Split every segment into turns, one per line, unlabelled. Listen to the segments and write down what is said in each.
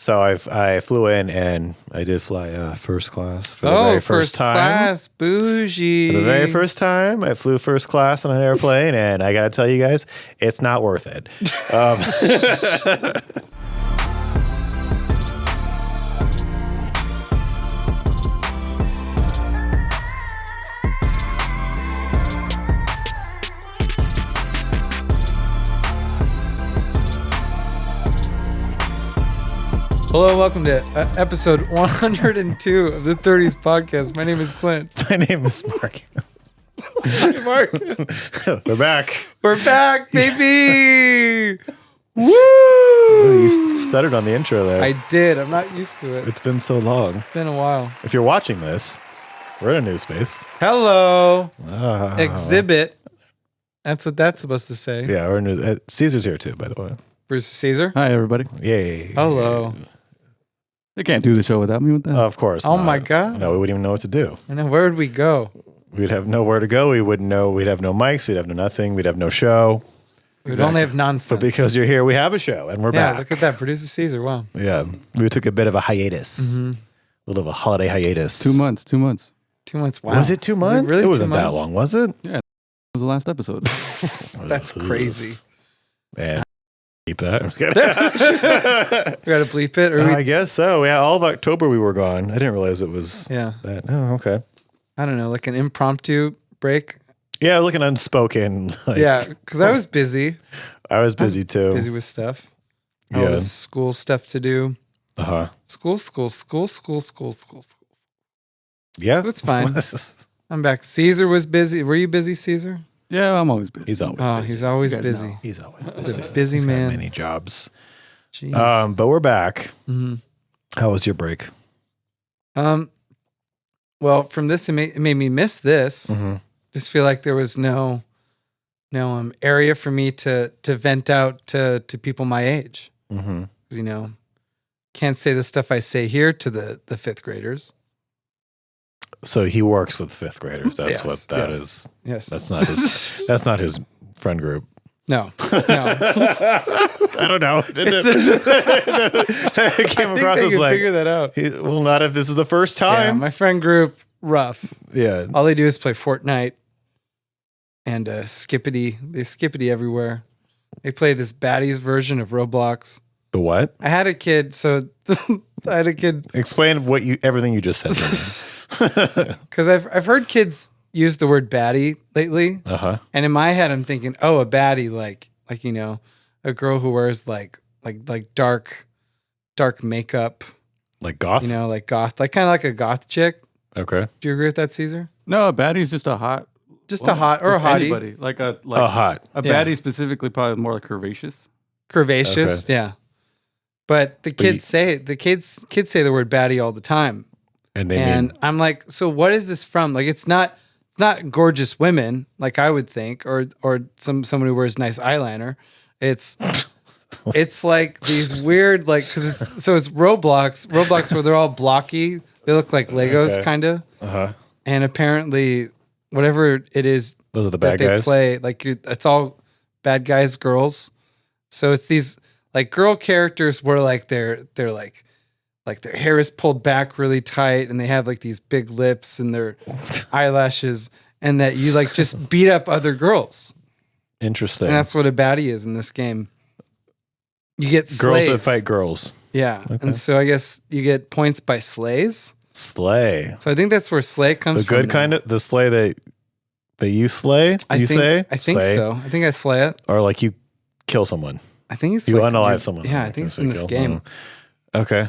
So I flew in and I did fly first class for the very first time.
Class, bougie.
For the very first time, I flew first class on an airplane, and I got to tell you guys, it's not worth it.
Hello and welcome to episode 102 of the 30s podcast. My name is Clint.
My name is Mark.
Hi, Mark.
We're back.
We're back, baby. Woo!
You stuttered on the intro there.
I did. I'm not used to it.
It's been so long.
It's been a while.
If you're watching this, we're in a new space.
Hello.
Oh.
Exhibit. That's what that's supposed to say.
Yeah, we're new. Caesar's here too, by the way.
Bruce Caesar.
Hi, everybody.
Yay.
Hello.
They can't do the show without me with that.
Of course.
Oh
not.
my God.
No, we wouldn't even know what to do.
I know. Where would we go?
We'd have nowhere to go. We wouldn't know. We'd have no mics. We'd have no nothing. We'd have no show.
We would only have nonsense.
But because you're here, we have a show, and we're back.
Yeah, look at that. Producer Caesar. Wow.
Yeah. We took a bit of a hiatus.
Mm-hmm.
A little of a holiday hiatus.
2 months. 2 months.
2 months. Wow.
Was it 2 months?
Really
it wasn't
2 months?
that long, was it?
Yeah, it was the last episode.
That's crazy.
Man, keep that.
We got to bleep it? Or
I guess so. Yeah, all of October we were gone. I didn't realize it was that. Oh, okay.
I don't know, like an impromptu break.
Yeah, looking unspoken.
Yeah, because I was busy.
I was busy too.
Busy with stuff.
Yeah.
All this school stuff to do.
Uh-huh.
School.
Yeah.
It's fine. I'm back. Caesar was busy. Were you busy, Caesar?
Yeah, I'm always busy.
He's always busy.
He's always
You guys
busy.
know.
He's always
He's
busy.
a busy
He's got
man.
many jobs.
Jeez.
But we're back.
Mm-hmm.
How was your break?
Well, from this, it made me miss this.
Mm-hmm.
Just feel like there was no area for me to vent out to people my age.
Mm-hmm.
You know, can't say the stuff I say here to the fifth graders.
So he works with fifth graders. That's
Yes,
what that
yes.
is.
Yes.
That's not his. That's not his friend group.
No.
I don't know. It came
I think
across
they
as
can
like,
figure that out.
well, not if this is the first
Yeah,
time.
my friend group, rough.
Yeah.
All they do is play Fortnite and Skippity. They Skippity everywhere. They play this Baddies version of Roblox.
The what?
I had a kid, so I had a kid.
Explain everything you just said to me.
Because I've heard kids use the word baddie lately.
Uh-huh.
And in my head, I'm thinking, oh, a baddie, like you know, a girl who wears like dark makeup,
Like goth?
you know, like goth, like kind of like a goth chick.
Okay.
Do you agree with that, Caesar?
No, a baddie's just a hot.
Just a hot or a
just
hottie,
Anybody. Like
hot.
A
Yeah.
baddie specifically, probably more like curvaceous.
curvaceous, yeah. But the kids
you-
kids say the word baddie all the time,
And they
and
mean
I'm like, so what is this from? Like, it's not gorgeous women like I would think, or someone who wears nice eyeliner. It's like these weird, like, because it's Roblox where they're all blocky. They look like Legos,
Okay.
kind of.
uh-huh.
And apparently, whatever it is
Those are the
that
bad
they
guys.
play, like it's all bad guys, girls. So it's these like girl characters where like they're like their hair is pulled back really tight and they have like these big lips and their eyelashes, and that you like just beat up other girls.
Interesting.
And that's what a baddie is in this game. You get
Girls
slays.
that fight girls.
Yeah.
Okay.
And so I guess you get points by slays.
Slay.
So I think that's where slay comes
The
from.
good kind of, the slay that you slay?
I think
Slay?
so. I think I slay it.
Or like you kill someone.
I think it's
You
like
unalive someone.
Yeah, I think it's in this
Kill.
game.
Okay.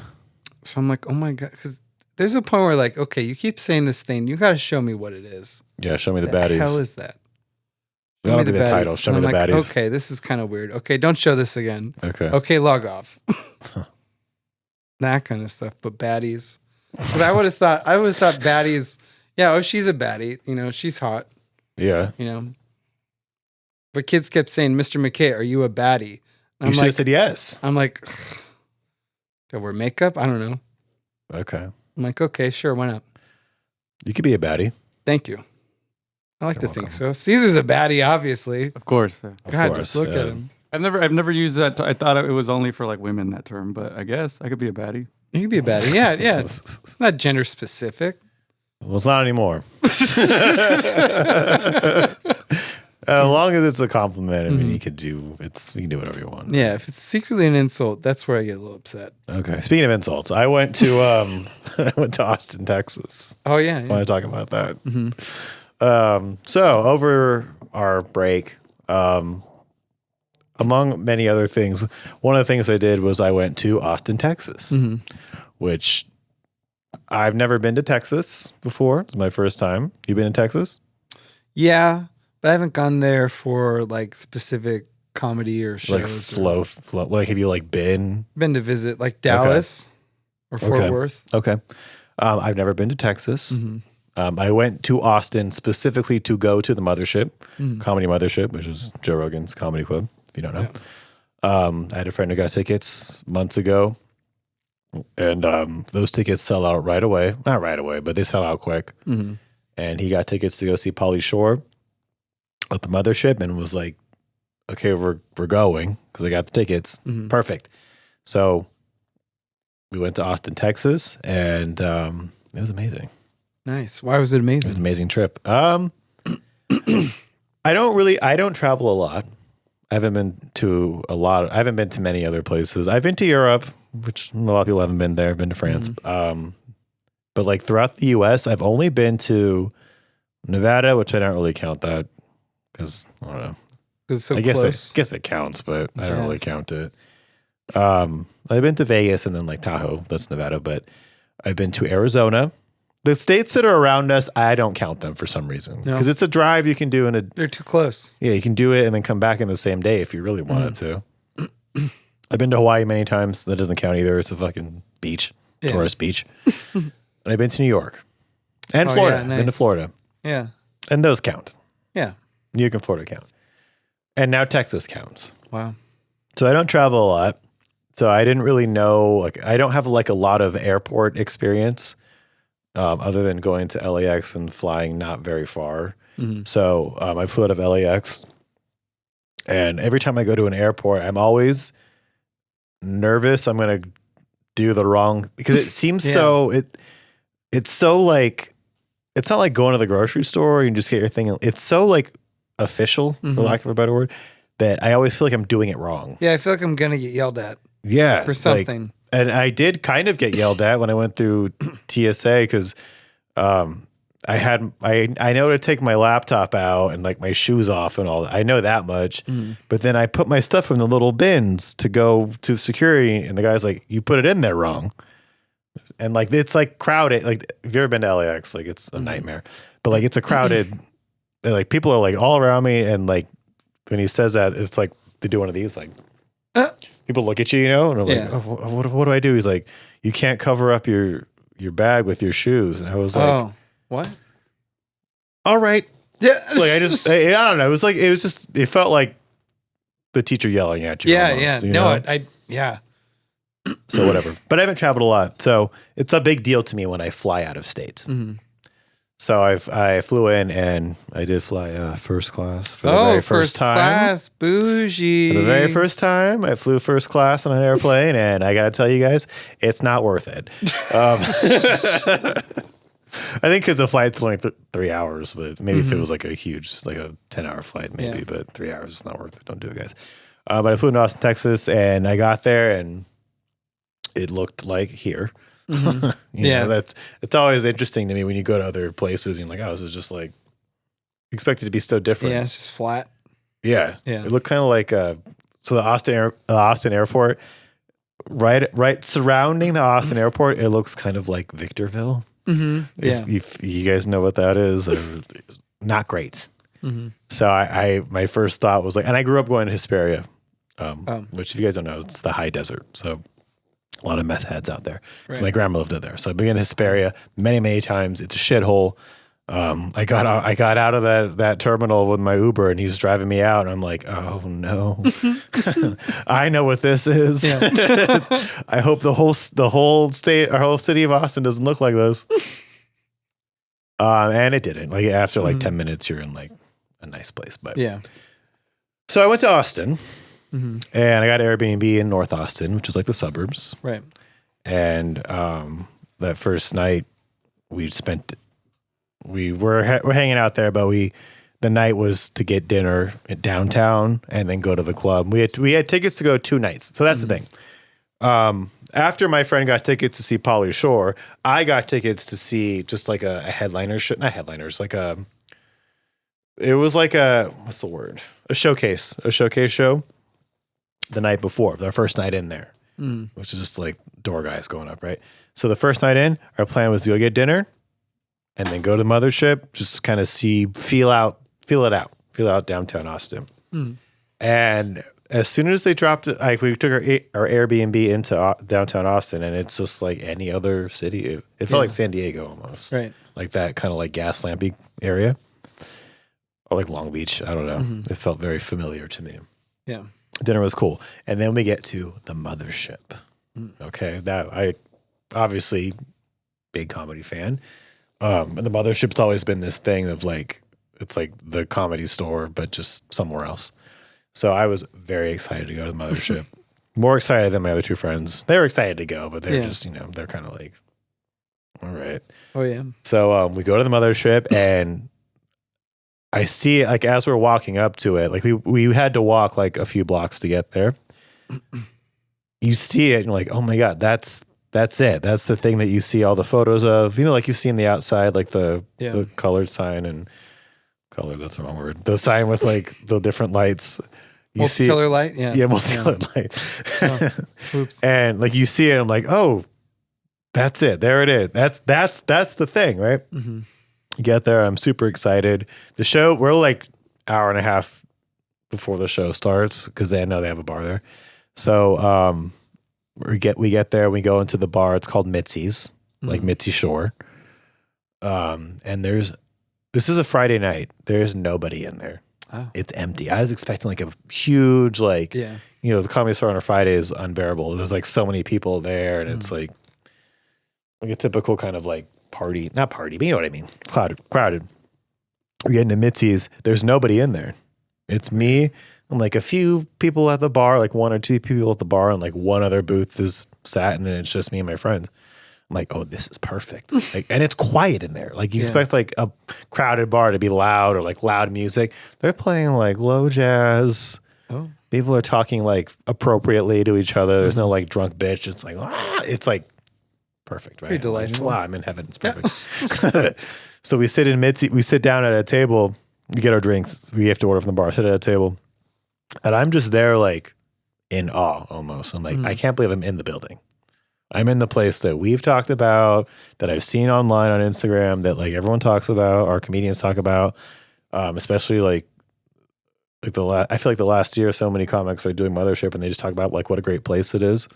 So I'm like, oh my God. Because there's a point where like, okay, you keep saying this thing. You got to show me what it is.
Yeah, show me the
What the
baddies.
hell is that?
That'll be the title. Show me
And
the
I'm like,
baddies.
okay, this is kind of weird. Okay, don't show this again.
Okay.
Okay, log off. That kind of stuff. But baddies. Because I would have thought baddies, yeah, oh, she's a baddie. You know, she's hot,
Yeah.
you know. But kids kept saying, Mr. McKay, are you a baddie? And
You should have said yes.
I'm like, do I wear makeup? I don't know.
Okay.
I'm like, okay, sure, why not?
You could be a baddie.
Thank you. I like
You're
to think
welcome.
so. Caesar's a baddie, obviously.
Of course.
God,
course,
just look
yeah.
at him.
I've never used that. I thought it was only for like women, that term, but I guess I could be a baddie.
You can be a baddie. Yeah, yeah. It's not gender specific.
Well, it's not anymore. As long as it's a compliment, I mean, you can do whatever you want.
Yeah, if it's secretly an insult, that's where I get a little upset.
Okay. Speaking of insults, I went to I went to Austin, Texas.
Oh yeah,
I
yeah.
want to talk about that. So over our break, among many other things, one of the things I did was I went to Austin, Texas, which I've never been to Texas before. It's my first time. You been in Texas?
Yeah, but I haven't gone there for like specific comedy or shows.
Like flow. Like, have you like been
Been to visit like Dallas or Fort Worth.
Okay. I've never been to Texas. I went to Austin specifically to go to the Mothership, Comedy Mothership, which is Joe Rogan's comedy club, if you don't know. Yeah. I had a friend who got tickets months ago, and those tickets sell out right away. Not right away, but they sell out quick. And he got tickets to go see Pauly Shore at the Mothership and was like, okay, we're going because I got the tickets. Perfect. So we went to Austin, Texas, and it was amazing.
Nice. Why was it amazing?
It was an amazing trip. I don't travel a lot. I haven't been to many other places. I've been to Europe, which a lot of people haven't been there. I've been to France. But like throughout the US, I've only been to Nevada, which I don't really count that because I don't know.
It's so
I
close.
guess it counts, but I don't really count it. I've been to Vegas and then like Tahoe, that's Nevada, but I've been to Arizona. The states that are around us, I don't count them for some reason because it's a drive you can do
They're too close.
Yeah, you can do it and then come back in the same day if you really wanted to. I've been to Hawaii many times. That doesn't count either. It's a fucking beach, tourist beach. And I've been to New York and Florida.
Yeah, nice.
Been to Florida.
Yeah.
And those count.
Yeah.
New York and Florida count. And now Texas counts.
Wow.
So I don't travel a lot. So I didn't really know, like, I don't have like a lot of airport experience other than going to LAX and flying not very far. So I flew out of LAX. And every time I go to an airport, I'm always nervous I'm going to do the wrong, because it seems it's so like, it's not like going to the grocery store and just get your thing. It's so like official, for lack of a better word, that I always feel like I'm doing it wrong.
Yeah, I feel like I'm going to get yelled at.
Yeah.
For something.
And I did kind of get yelled at when I went through TSA because I know to take my laptop out and like my shoes off and all that. I know that much. But then I put my stuff in the little bins to go to security, and the guy's like, you put it in there wrong. And like it's like crowded. Like, if you've ever been to LAX, like it's a nightmare. But like it's a crowded, like people are like all around me, and like when he says that, it's like they do one of these like people look at you, you know, and I'm like, oh, what do I do? He's like, you can't cover up your bag with your shoes. And I was like,
oh, what?
All right.
Yeah.
Like I don't know. It felt like the teacher yelling at you.
Yeah.
Almost,
yeah.
you
No,
know?
yeah.
So whatever. But I haven't traveled a lot. So it's a big deal to me when I fly out of state. So I flew in and I did fly first class for the very first time.
Class, bougie.
For the very first time, I flew first class on an airplane, and I got to tell you guys, it's not worth it. I think because the flight's only 3 hours, but maybe if it was like a huge, like a 10-hour flight, maybe, but 3 hours is not worth it. Don't do it, guys. But I flew into Austin, Texas, and I got there, and it looked like here. You know, it's always interesting to me when you go to other places and you're like, oh, this is just like expected to be so different.
Yeah, it's just flat.
Yeah.
Yeah.
It looked kind of like so the Austin airport, right surrounding the Austin airport, it looks kind of like Victorville. If you guys know what that is, not great. So my first thought was like, and I grew up going to Hesperia, which if you guys don't know, it's the high desert. So a lot of meth heads out there. Right. So my grandma lived out there. So I've been in Hesperia many, many times. It's a shithole. I got out of that terminal with my Uber, and he's driving me out, and I'm like, oh no, I know what this is. Yeah. I hope the whole state, our whole city of Austin doesn't look like this. And it didn't. Like after like 10 minutes, you're in like a nice place. But
yeah.
So I went to Austin, And I got an Airbnb in North Austin, which is like the suburbs.
Right.
And that first night we're hanging out there, but the night was to get dinner at downtown and then go to the club. We had tickets to go 2 nights. So that's the thing. After my friend got tickets to see Pauly Shore, I got tickets to see just like a headliner show. Not headliners, it was like what's the word? A showcase show the night before, our first night in there, which is just like door guys going up, right? So the first night in, our plan was to go get dinner and then go to Mothership, just kind of feel it out downtown Austin. And as soon as they dropped it, like we took our Airbnb into downtown Austin, and it's just like any other city. It felt like San Diego almost,
right?
Like that kind of like Gaslampy area, or like Long Beach. I don't know. It felt very familiar to me.
Yeah,
dinner was cool, and then we get to the Mothership. Okay, that I obviously big comedy fan. And the Mothership's always been this thing of like it's like the Comedy Store, but just somewhere else. So I was very excited to go to the Mothership. More excited than my other 2 friends. They were excited to go, but they're just, they're kind of like, all right.
Oh, yeah.
So we go to the Mothership, and I see it, like, as we're walking up to it, like, we had to walk, like, a few blocks to get there. You see it, and you're like, oh, my God, that's it. That's the thing that you see all the photos of. Like you see in the outside, like, the colored sign and... Color, that's the wrong word. The sign with like the different lights. You see
multicolor light? Yeah.
Multicolor light.
Oh, oops.
And like you see it, I'm like, oh, that's it. There it is. That's the thing, right? You get there, I'm super excited. The show, we're like hour and a half before the show starts because they know they have a bar there. So we get there, we go into the bar. It's called Mitzi's, like Mitzi Shore. And this is a Friday night. There's nobody in there. Oh. It's empty. I was expecting like a huge, like, the Comedy Store on a Friday is unbearable. There's like so many people there, and it's like a typical kind of like party, not party, but you know what I mean? Crowded. We get into Mitzi's. There's nobody in there. It's me and like a few people at the bar, like 1 or 2 people at the bar, and like one other booth is sat, and then it's just me and my friends. I'm like, oh, this is perfect. Like, and it's quiet in there. Like you expect like a crowded bar to be loud or like loud music. They're playing like low jazz. Oh. People are talking like appropriately to each other. There's no like drunk bitch. It's like perfect, right?
Pretty delightful.
Like, wow, I'm in heaven. It's perfect. So we sit down at a table, we get our drinks. We have to order from the bar, sit at a table. And I'm just there like in awe almost. I'm like, I can't believe I'm in the building. I'm in the place that we've talked about, that I've seen online on Instagram, that like everyone talks about, our comedians talk about, especially like I feel like the last year, so many comics are doing Mothership, and they just talk about like what a great place it is.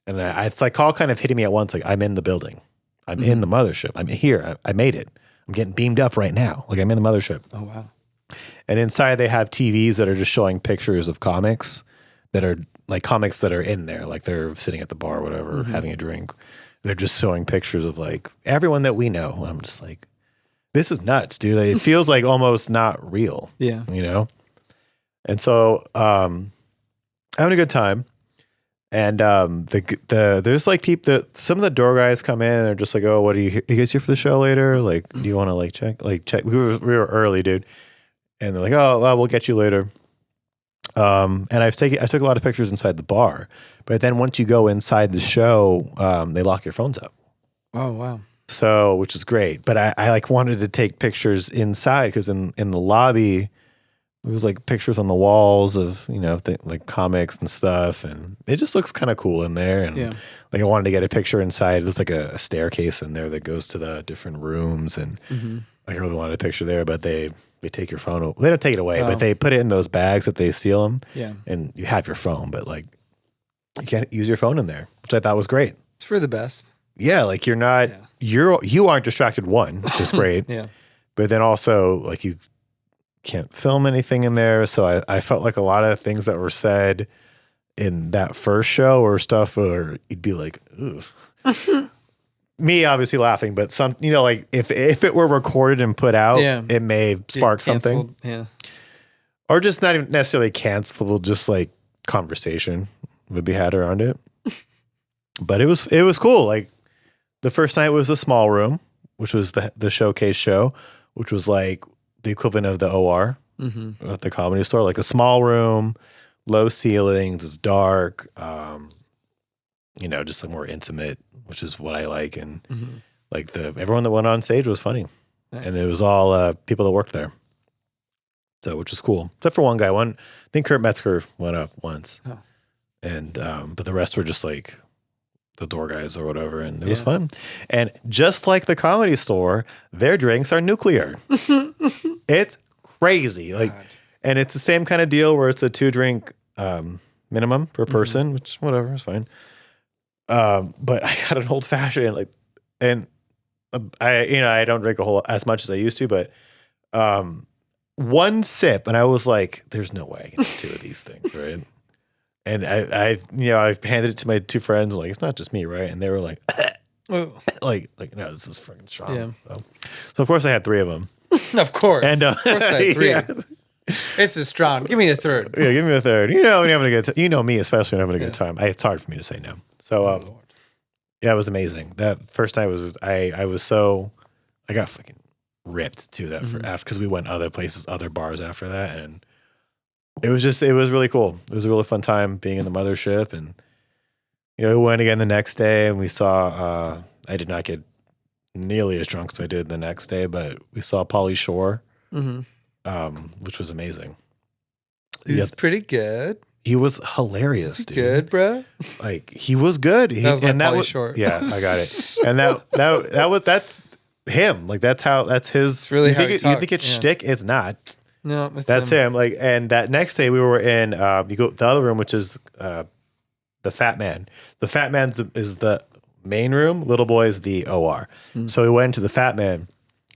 And it's like all kind of hitting me at once. Like I'm in the building, I'm in the Mothership, I'm here, I made it. I'm getting beamed up right now. Like I'm in the Mothership.
Oh wow!
And inside they have TVs that are just showing pictures of comics that are like comics that are in there, like they're sitting at the bar or whatever, having a drink. They're just showing pictures of like everyone that we know. And I'm just like, this is nuts, dude. It feels like almost not real.
Yeah.
And so having a good time. And there's like people that some of the door guys come in and they're just like, oh, what are you guys here for the show later? Like, do you want to like check? We were early, dude. And they're like, oh, well, we'll get you later. And I took a lot of pictures inside the bar, but then once you go inside the show, they lock your phones up.
Oh, wow.
So, which is great. But I like wanted to take pictures inside because in the lobby, there was like pictures on the walls of, like comics and stuff. And it just looks kind of cool in there. And like I wanted to get a picture inside. There's like a staircase in there that goes to the different rooms. And I really wanted a picture there, but they take your phone. They don't take it away, but they put it in those bags that they seal them. Yeah. And you have your phone, but like you can't use your phone in there, which I thought was great.
It's for the best.
Yeah. Like you're not, you aren't distracted, one, which is great. Yeah. But then also like you can't film anything in there. So I felt like a lot of things that were said in that first show or stuff where you'd be like, ugh. Me obviously laughing, but some, like if it were recorded and put out, it may spark something. Yeah. Or just not even necessarily cancelable, just like conversation would be had around it. But it was cool. Like the first night was a small room, which was the showcase show, which was like the equivalent of the OR at the Comedy Store, like a small room, low ceilings, it's dark, just like more intimate, which is what I like. And like everyone that went on stage was funny. Nice. And it was all people that worked there. So, which is cool. Except for one guy. I think Kurt Metzger went up once. Oh. And, but the rest were just like the door guys or whatever. And it was fun. And just like the Comedy Store, their drinks are nuclear. It's crazy. Like, and it's the same kind of deal where it's a 2-drink minimum per person, which whatever, is fine. But I got an old fashioned, and I don't drink as much as I used to, but one sip and I was like, there's no way I can have 2 of these things, right? And I handed it to my 2 friends, like, it's not just me, right? And they were like, like no, this is freaking strong. Yeah. So of course I had 3 of them.
Of course. And of course I had 3. Yeah. It's as strong. Give me a third.
Yeah, give me a third. When you're having a good time. You know me, especially when I'm having a good time. It's hard for me to say no. So yeah, it was amazing. That first night was I got fucking ripped too after because we went other places, other bars after that, and it was really cool. It was a really fun time being in the Mothership, and we went again the next day, and we saw. I did not get nearly as drunk as I did the next day, but we saw Pauly Shore, which was amazing.
He's pretty good.
He was hilarious, dude.
Good, bro.
Like he was good.
That was my Pauly Shore.
Yeah, I got it. And that's him. Like that's his.
It's really
you think it's shtick? It's not.
No,
that's him. Like, and that next day we were in you go the other room, which is the Fat Man. The Fat Man is the main room. Little Boy is the OR. So we went to the Fat Man,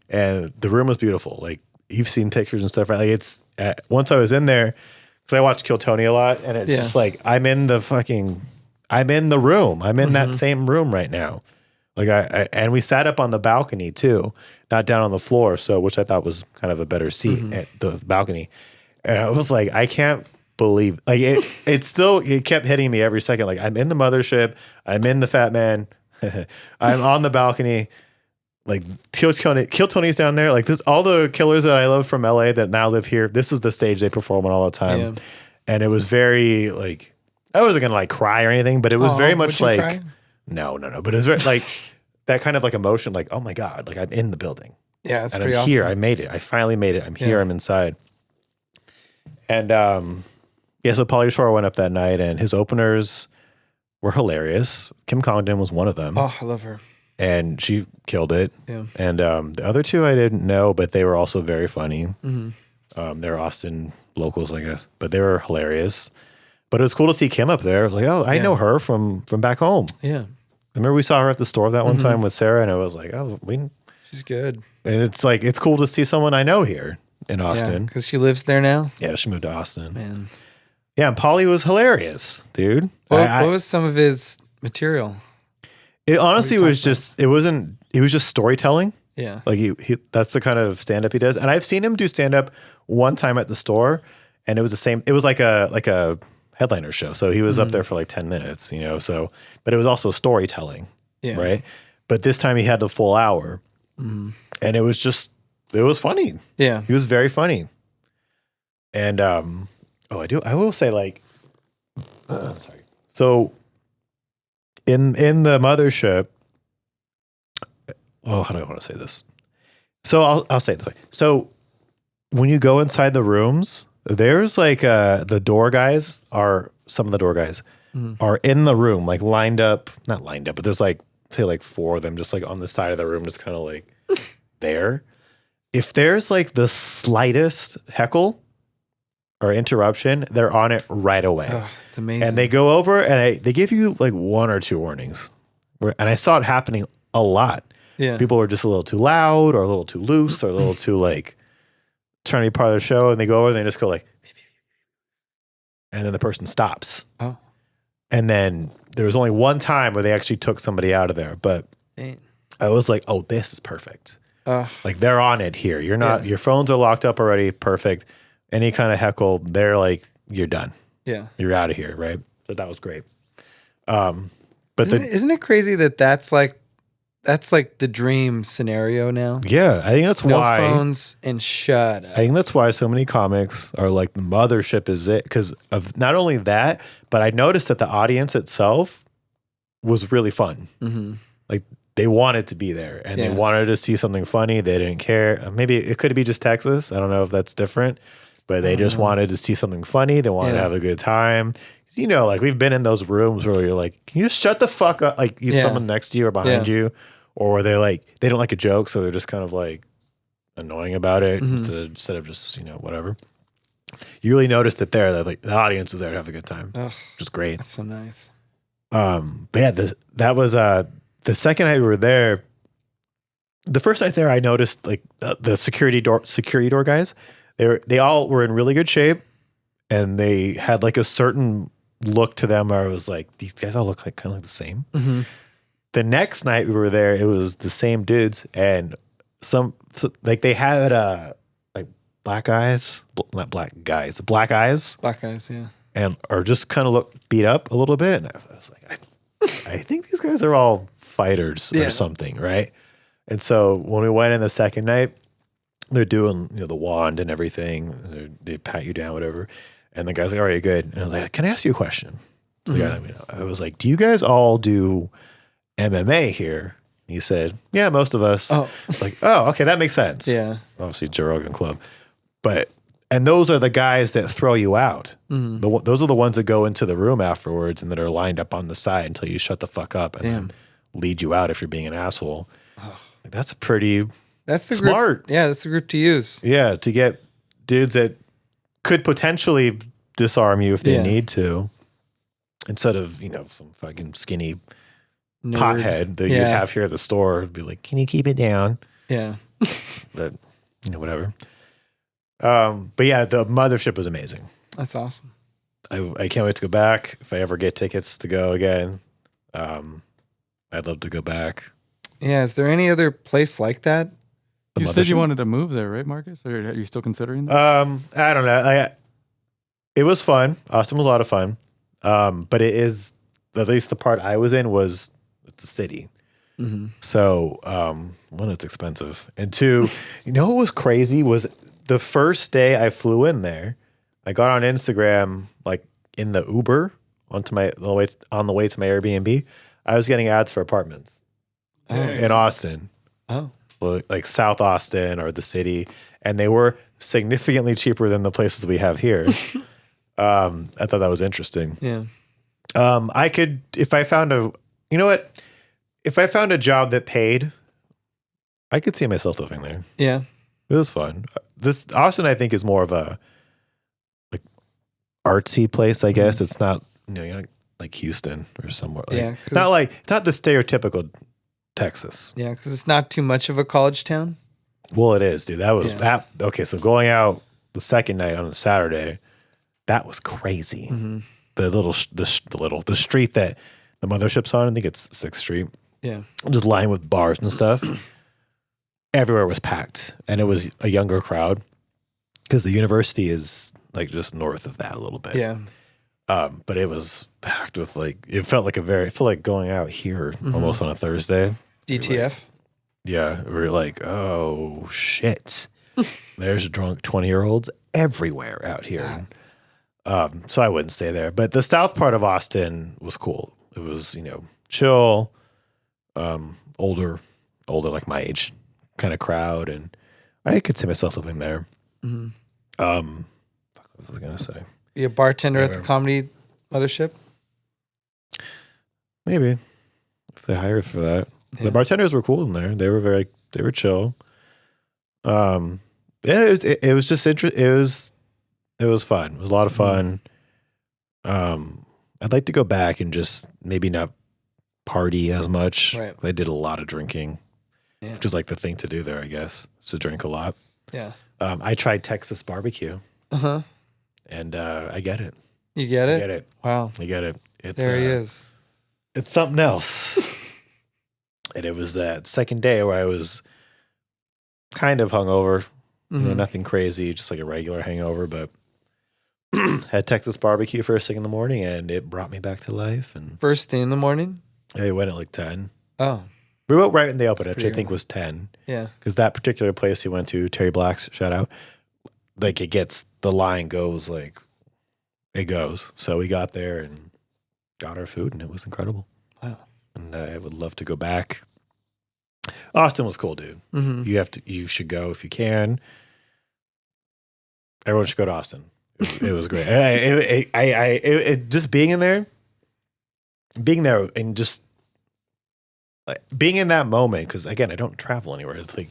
and the room was beautiful. Like you've seen pictures and stuff, right? Like it's once I was in there. Because I watched Kill Tony a lot, and it's just like I'm in the room. I'm in that same room right now. Like and we sat up on the balcony too, not down on the floor. So which I thought was kind of a better seat at the balcony. And I was like, I can't believe like it kept hitting me every second. Like I'm in the Mothership, I'm in the Fat Man, I'm on the balcony. Like Kill Tony's down there. Like this, all the killers that I love from LA that now live here. This is the stage they perform on all the time, and it was very like I wasn't gonna like cry or anything, but it was very much like cry? No. But it was very like that kind of like emotion. Like oh my god, like I'm in the building.
Yeah, it's
and
pretty
I'm
awesome.
Here. I made it. I finally made it. I'm here. I'm inside. And so Pauly Shore went up that night, and his openers were hilarious. Kim Congdon was one of them.
Oh, I love her.
And she killed it.
Yeah.
And the other 2 I didn't know, but they were also very funny. They're Austin locals, I guess, but they were hilarious. But it was cool to see Kim up there. I was like, oh, I know her from back home.
Yeah.
I remember we saw her at the store that one time with Sarah, and I was like, oh,
she's good.
And it's like it's cool to see someone I know here in Austin
because she lives there now.
Yeah, she moved to Austin.
Man.
Yeah, and Pauly was hilarious, dude.
What was some of his material?
It honestly was just, it was just storytelling.
Yeah.
Like he that's the kind of stand-up he does. And I've seen him do stand-up one time at the store, and it was the same. It was like a headliner show. So he was up there for like 10 minutes, but it was also storytelling. Yeah. Right. But this time he had the full hour. And it was funny.
Yeah.
He was very funny. And I will say like sorry. So in the Mothership, how do I want to say this? So I'll say it this way. So when you go inside the rooms, there's like the door guys are some of the door guys are in the room, like not lined up, but there's like say like 4 of them just like on the side of the room, just kind of like there. If there's like the slightest heckle or interruption, they're on it right away.
Oh, it's amazing.
And they go over and they give you like 1 or 2 warnings. And I saw it happening a lot.
Yeah.
People were just a little too loud or a little too loose or a little too like trying to be part of the show. And they go over and they just go like, and then the person stops.
Oh.
And then there was only one time where they actually took somebody out of there. But I was like, oh, this is perfect. Like they're on it here. You're not, your phones are locked up already. Perfect. Any kind of heckle, they're like, you're done.
Yeah.
You're out of here, right? So that was great. But
isn't it crazy that that's like the dream scenario now?
Yeah, I think that's why.
No phones and shut up.
I think that's why so many comics are like the Mothership is it, because of not only that, but I noticed that the audience itself was really fun.
Mm-hmm.
Like they wanted to be there and they wanted to see something funny. They didn't care. Maybe it could be just Texas. I don't know if that's different, but they just wanted to see something funny. They wanted to have a good time. You know, like we've been in those rooms where you're like, can you just shut the fuck up? Like you have someone next to you or behind you, or they don't like a joke, so they're just kind of like annoying about it instead of just, you know, whatever. You really noticed it there that like the audience was there to have a good time, which is great.
That's so nice.
But yeah, that was the second night we were there. The first night there, I noticed like the security door guys. They all were in really good shape, and they had like a certain look to them where I was like, these guys all look like kind of like the same.
Mm-hmm.
The next night we were there, it was the same dudes, and like they had like black eyes, not black guys, black eyes,
Yeah,
and or just kind of look beat up a little bit. And I was like, I think these guys are all fighters or something, right? And so when we went in the second night, they're doing, you know, the wand and everything. They pat you down, whatever. And the guy's like, all right, good. And I was like, can I ask you a question? So the guy let me know. I was like, do you guys all do MMA here? And he said, yeah, most of us. Oh. Like, oh, okay, that makes sense.
Yeah.
Obviously, Joe Rogan Club. And those are the guys that throw you out. Mm-hmm. Those are the ones that go into the room afterwards and that are lined up on the side until you shut the fuck up and then lead you out if you're being an asshole. Oh. Like, that's the smart.
Group. Yeah, that's the group to use.
Yeah, to get dudes that could potentially disarm you if they need to, instead of, you know, some fucking skinny pothead that you'd have here at the store. Be like, can you keep it down?
Yeah.
But, you know, whatever. But yeah, the Mothership was amazing.
That's awesome.
I can't wait to go back. If I ever get tickets to go again, I'd love to go back.
Yeah. Is there any other place like that?
You said you wanted to move there, right, Marcus? Or are you still considering that?
I don't know. It was fun. Austin was a lot of fun. But it is, at least the part I was in it's a city. Mm-hmm. So, one, it's expensive. And two, you know what was crazy was the first day I flew in there, I got on Instagram, like in the Uber on the way to my Airbnb. I was getting ads for apartments in Austin.
Oh.
Like South Austin or the city, and they were significantly cheaper than the places we have here. I thought that was interesting.
Yeah.
I could, if I found a job that paid, I could see myself living there.
Yeah.
It was fun. This Austin, I think, is more of a like artsy place, I guess. It's not, you know, you're not like Houston or somewhere. Like, not the stereotypical Texas.
Yeah, because it's not too much of a college town.
Well, it is, dude. That was that. Okay, so going out the second night on a Saturday, that was crazy. Mm-hmm. The street that the Mothership's on, I think it's 6th Street.
Yeah,
just lined with bars and stuff. Everywhere was packed, and it was a younger crowd because the university is like just north of that a little bit.
Yeah.
But it was packed with like, it felt like going out here almost on a Thursday.
DTF.
Yeah. We were like, oh shit. There's drunk 20-year-olds everywhere out here. So I wouldn't stay there, but the south part of Austin was cool. It was, you know, chill, older like my age kind of crowd. And I could see myself living there. Mm-hmm. What was I going to say?
Be a bartender at the comedy Mothership?
Maybe. If they hired for that. Yeah. The bartenders were cool in there. They were chill. Yeah, it was just interesting. It was fun. It was a lot of fun. I'd like to go back and just maybe not party as much.
Right.
I did a lot of drinking, which is like the thing to do there, I guess, is to drink a lot.
Yeah.
I tried Texas barbecue.
Uh-huh.
And I get it.
You get it?
I get it.
Wow.
I get it.
There he is.
It's something else. And it was that second day where I was kind of hungover. You know, nothing crazy, just like a regular hangover, but had Texas barbecue first thing in the morning, and it brought me back to life. And
First thing in the morning?
I went at like 10.
Oh.
We went right when they opened, which I
pretty
think was 10.
Yeah.
Because that particular place we went to, Terry Black's, shout out, like the line goes like, it goes. So we got there and got our food, and it was incredible.
Wow.
And I would love to go back. Austin was cool, dude.
Mm-hmm.
You should go if you can. Everyone should go to Austin. It was great. Just being there, and just like being in that moment. Because again, I don't travel anywhere. It's like,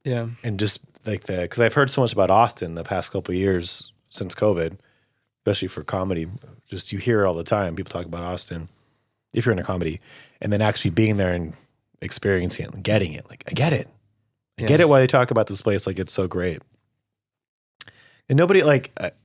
yeah,
and just like because I've heard so much about Austin the past couple of years since COVID, especially for comedy. Just you hear it all the time. People talk about Austin if you're in a comedy, and then actually being there and experiencing it and getting it. Like I get it. I get it why they talk about this place like it's so great. And nobody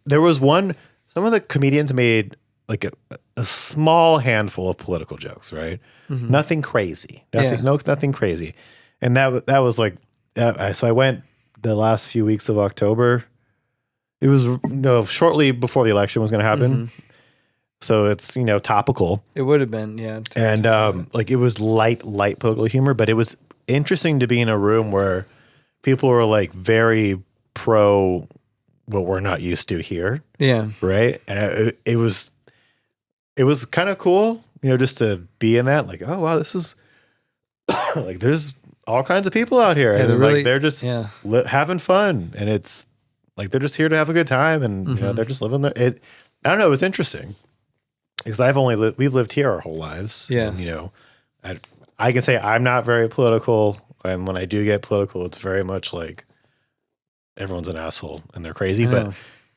there was some of the comedians made like a small handful of political jokes, right?
Mm-hmm.
Nothing crazy, nothing crazy. And that was like, so I went the last few weeks of October. It was shortly before the election was going to happen. Mm-hmm. So it's, topical.
It would have been, yeah.
And it was light political humor, but it was interesting to be in a room where people were like very pro what we're not used to here.
Yeah.
Right. And it was kind of cool, just to be in that, like, oh, wow, this is like, there's all kinds of people out here. And they're just having fun. And it's like, they're just here to have a good time. And, they're just living there. I don't know. It was interesting because we've lived here our whole lives.
Yeah.
And, I can say I'm not very political. And when I do get political, it's very much like, everyone's an asshole and they're crazy. But,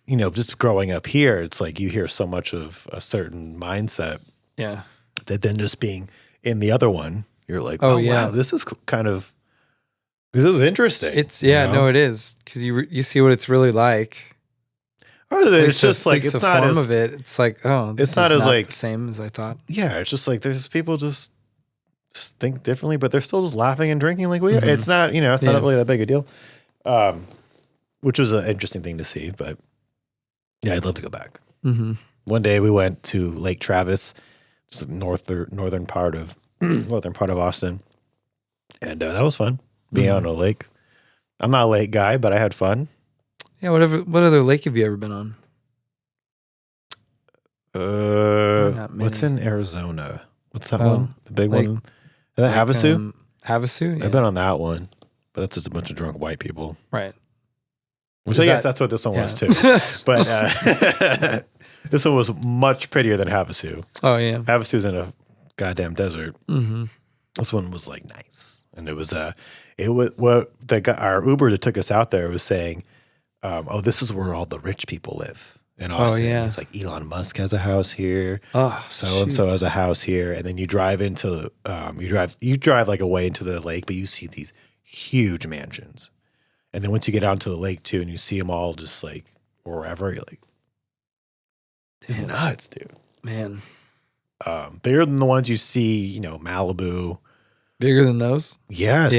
just growing up here, it's like you hear so much of a certain mindset.
Yeah.
That then just being in the other one, you're like, wow, this is interesting.
It's, no, it is. Because you see what it's really like.
Other than it's just like, it's not
form
as,
of it. It's like, oh,
it's not as like
the same as I thought.
Yeah. It's just like, there's people just think differently, but they're still just laughing and drinking like we are. It's not, it's not really that big a deal. Which was an interesting thing to see, but yeah, I'd love to go back.
Mm-hmm.
One day we went to Lake Travis, just the northern part of Austin, and that was fun. Being out on a lake. I'm not a lake guy, but I had fun.
Yeah, what other lake have you ever been on?
What's in Arizona? What's that one? The big one? Is that Havasu?
Havasu. Yeah.
I've been on that one, but that's just a bunch of drunk white people,
right?
Which I guess that's what this one was too. But this one was much prettier than Havasu.
Oh yeah,
Havasu's in a goddamn desert.
Mm-hmm.
This one was like nice, and it was our Uber that took us out there was saying, "Oh, this is where all the rich people live in Austin."
Oh yeah,
it's like Elon Musk has a house here.
Oh,
so and so has a house here, and then you drive into you drive like away into the lake, but you see these huge mansions. And then once you get out into the lake too, and you see them all just like wherever, you're like, "This is nuts, dude."
Man,
bigger than the ones you see, Malibu.
Bigger than those?
Yes,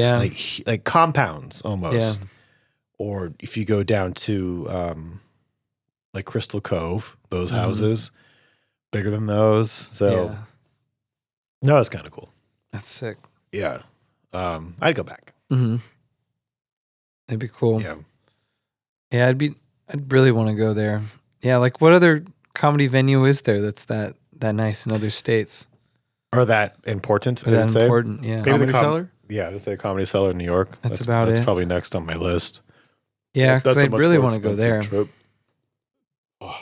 like compounds almost.
Yeah.
Or if you go down to like Crystal Cove, those houses, bigger than those. So no, it's kind of cool.
That's sick.
Yeah, I'd go back.
Mm-hmm. That'd be cool. Yeah, I'd really want to go there. Yeah, like what other comedy venue is there that's that nice in other states?
Or that important?
Or that important, yeah.
Maybe
Comedy Cellar?
Yeah, I would say Comedy Cellar in New York.
That's
probably next on my list.
Yeah, because I really want to go there.
Trip.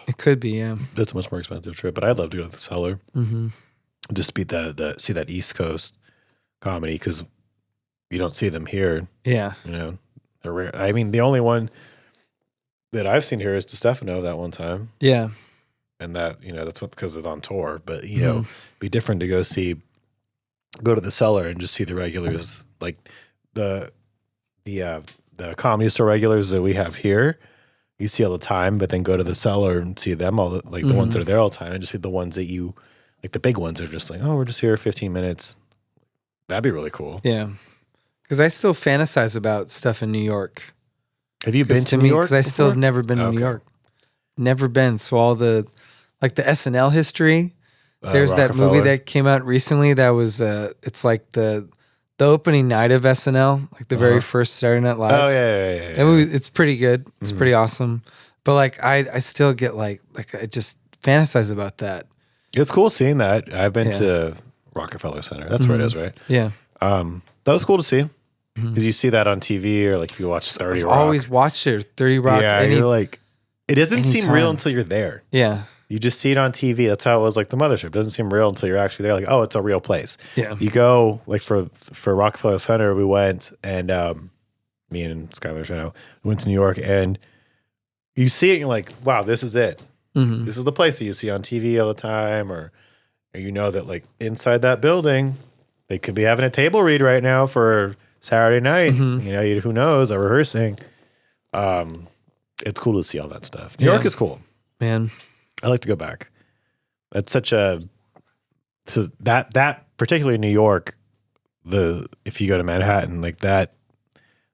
It could be, yeah.
That's a much more expensive trip, but I'd love to go to the Cellar.
Mm-hmm.
Just see that East Coast comedy because you don't see them here.
Yeah,
they're rare. I mean, the only one that I've seen here is DeStefano that one time.
Yeah.
And that, that's because it's on tour. But, be different to go to the Cellar and just see the regulars, like the Comedy Store regulars that we have here. You see all the time, but then go to the Cellar and see them all, the ones that are there all the time, and just see the ones that you, like the big ones are just like, oh, we're just here 15 minutes. That'd be really cool.
Yeah. Because I still fantasize about stuff in New York.
Have you been to New York?
Because I still have never been to New York. Never been. So all the SNL history. There's that movie that came out recently that was it's like the opening night of SNL, like the very first Saturday Night Live.
Oh yeah.
That movie, it's pretty good. It's pretty awesome. But like I still get like I just fantasize about that.
It's cool seeing that. I've been to Rockefeller Center. That's where it is, right?
Yeah.
That was cool to see because you see that on TV or like if you watch 30 Rock.
I've always watched it, 30 Rock.
Yeah, you're like, it doesn't seem
anytime.
real until you're there.
Yeah.
You just see it on TV. That's how it was like the Mothership. It doesn't seem real until you're actually there. Like, oh, it's a real place.
Yeah.
You go like for Rockefeller Center, we went and me and Skylar Shano went to New York and you see it and you're like, wow, this is it.
Mm-hmm.
This is the place that you see on TV all the time, or you know that like inside that building, they could be having a table read right now for Saturday night.
Mm-hmm.
You know, who knows? Are rehearsing. It's cool to see all that stuff. New York is cool.
Man.
I like to go back. That's such a that particularly New York. If you go to Manhattan like that,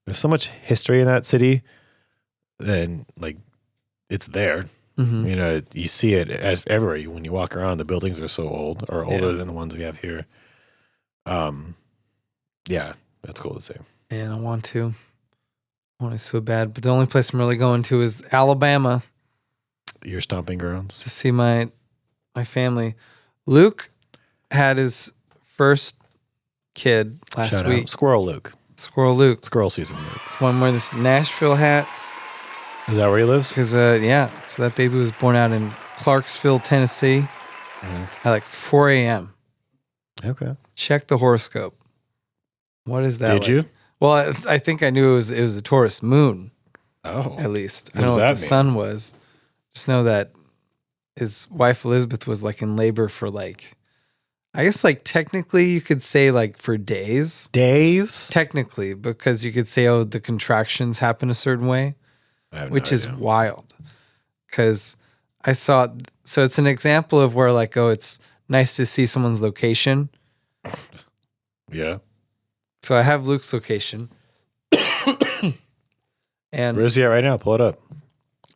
there's so much history in that city. Then like it's there.
Mm-hmm.
You know, you see it as everywhere. When you walk around, the buildings are so old or older than the ones we have here. Yeah, that's cool to see.
And I want to so bad, but the only place I'm really going to is Alabama.
Your stomping grounds
to see my family. Luke had his first kid last
Shout
week.
Out. Squirrel Luke.
Squirrel Luke.
Squirrel season Luke.
It's one wearing this Nashville hat.
Is that where he lives?
Because yeah, so that baby was born out in Clarksville, Tennessee, at like 4 a.m.
Okay.
Check the horoscope. What is that?
Did you?
Well, I think I knew it was a Taurus moon.
Oh,
at least I
what
don't know
does
what
that
the
mean?
sun was. Just know that his wife Elizabeth was like in labor for like, I guess like technically you could say like for days.
Days?
Technically, because you could say, oh, the contractions happen a certain way, which is wild. Because I saw, so it's an example of where like, oh, it's nice to see someone's location.
Yeah.
So I have Luke's location. And
where is he at right now? Pull it up.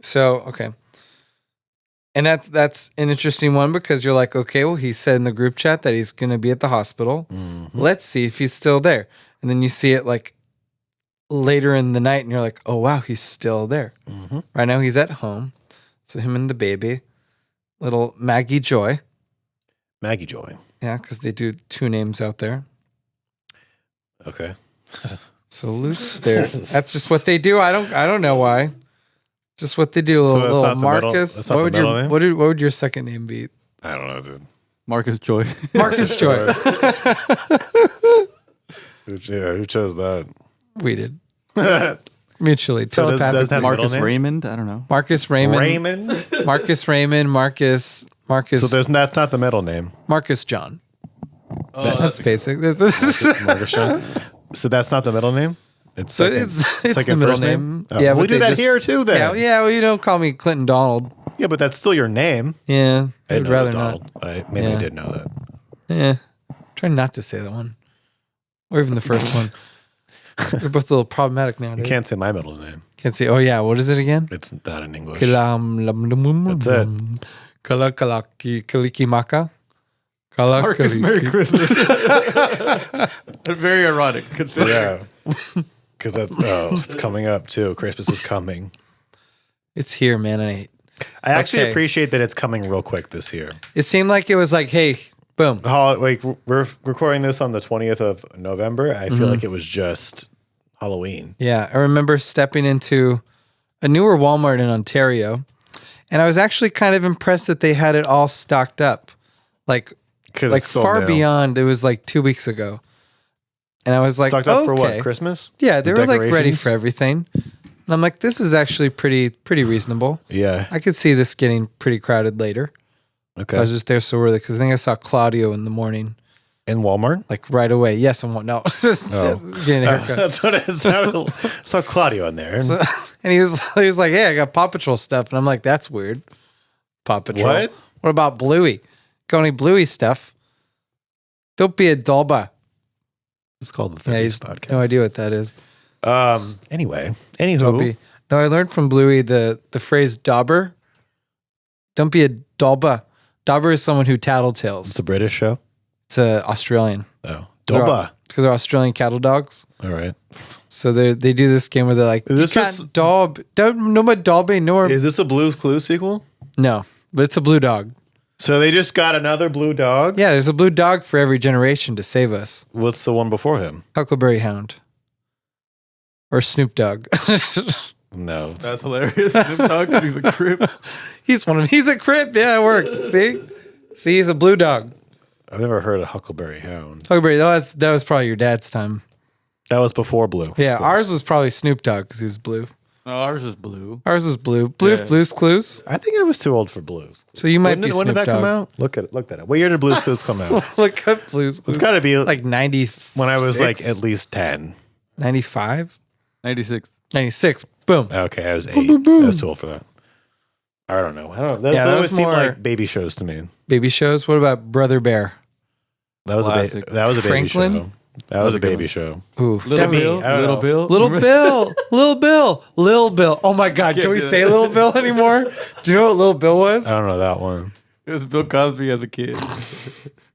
So, okay. And that's an interesting one because you're like, okay, well, he said in the group chat that he's going to be at the hospital. Mm-hmm. Let's see if he's still there. And then you see it like later in the night and you're like, oh, wow, he's still there. Mm-hmm. Right now he's at home. So him and the baby, little Maggie Joy.
Maggie Joy.
Yeah, because they do 2 names out there.
Okay.
So Luke's there. That's just what they do. I don't know why. Just what they do. Little Marcus. What would your second name be?
I don't know, dude.
Marcus Joy.
Marcus Joy.
Who chose that?
We did. Mutually.
So
telepathically.
Marcus Raymond? I don't know.
Marcus Raymond. Marcus Raymond. Marcus.
So that's not the middle name.
Marcus John. That's basic.
Marcus John. So that's not the middle name? It's
the middle name.
Oh, yeah, we do that here too then.
Yeah, well, you don't call me Clinton Donald.
Yeah, but that's still your name.
Yeah.
I'd rather not. I did know that.
Yeah. Try not to say that one. Or even the first one. They're both a little problematic nowadays.
You can't say my middle name.
Can't say, oh yeah, what is it again?
It's not in English.
That's
it.
Kalikimaka.
Marcus, Merry Christmas. Very erotic.
Yeah. Because it's coming up too. Christmas is coming.
It's here, man.
I actually appreciate that it's coming real quick this year.
It seemed like it was like, hey, boom.
Like we're recording this on the 20th of November. I feel like it was just Halloween.
Yeah, I remember stepping into a newer Walmart in Ontario, and I was actually kind of impressed that they had it all stocked up. Like far beyond, it was like 2 weeks ago. And I was like,
stocked up for what? Christmas?
Yeah, they were like ready for everything. And I'm like, this is actually pretty reasonable.
Yeah.
I could see this getting pretty crowded later.
Okay.
I was just there so early because I think I saw Claudio in the morning.
In Walmart?
Like right away. Yes, no. Just getting a haircut.
That's what it is. I saw Claudio in there.
And he was like, hey, I got Paw Patrol stuff. And I'm like, that's weird. Paw Patrol.
What?
What about Bluey? Got any Bluey stuff? Don't be a dolba.
It's called the 30s podcast.
No idea what that is.
Anyway. Anywho.
No, I learned from Bluey the phrase dauber. Don't be a dauber. Dauber is someone who tattletales.
It's a British show.
It's Australian.
Oh, Dauber.
Because they're Australian cattle dogs.
All right.
So they do this game where they're like,
Is
you
this
can't
just-
daub. Don't no more daubing nor
Is this a Blue's Clues sequel?
no, but it's a blue dog.
So they just got another blue dog.
Yeah, there's a blue dog for every generation to save us.
What's the one before him?
Huckleberry Hound or Snoop Dogg.
No.
That's hilarious. Snoop Dogg, he's a crip.
He's one of. He's a crip. Yeah, it works. See, he's a blue dog.
I've never heard of Huckleberry Hound.
Huckleberry. That was probably your dad's time.
That was before Blue.
Yeah, ours was probably Snoop Dogg because he was blue.
No, ours is blue.
Ours was blue.
Yeah.
Blue's Clues.
I think I was too old for Blues.
So you might be
When
Snoop
did that
Dogg.
come out? Look at it. What year did Blue's Clues come out?
Look up Blue's Clues.
It's got to be
like 90.
when I was like at least 10.
95?
96.
96. Boom.
Okay, I was 8.
boom, boom.
I was too old for that. I don't know. Those
Yeah, that
always
was
seem
more-
like baby shows to me.
Baby shows. What about Brother Bear?
That was
Classic.
a baby
Franklin?
show. That was a
a good
baby
one.
show.
Ooh.
Little
me,
Bill.
I don't
Little
know.
Bill.
Little Bill. Little Bill. Oh my God. Can we
do
say
that.
Little Bill anymore? Do you know what Little Bill was?
I don't know that one.
It was Bill Cosby as a kid.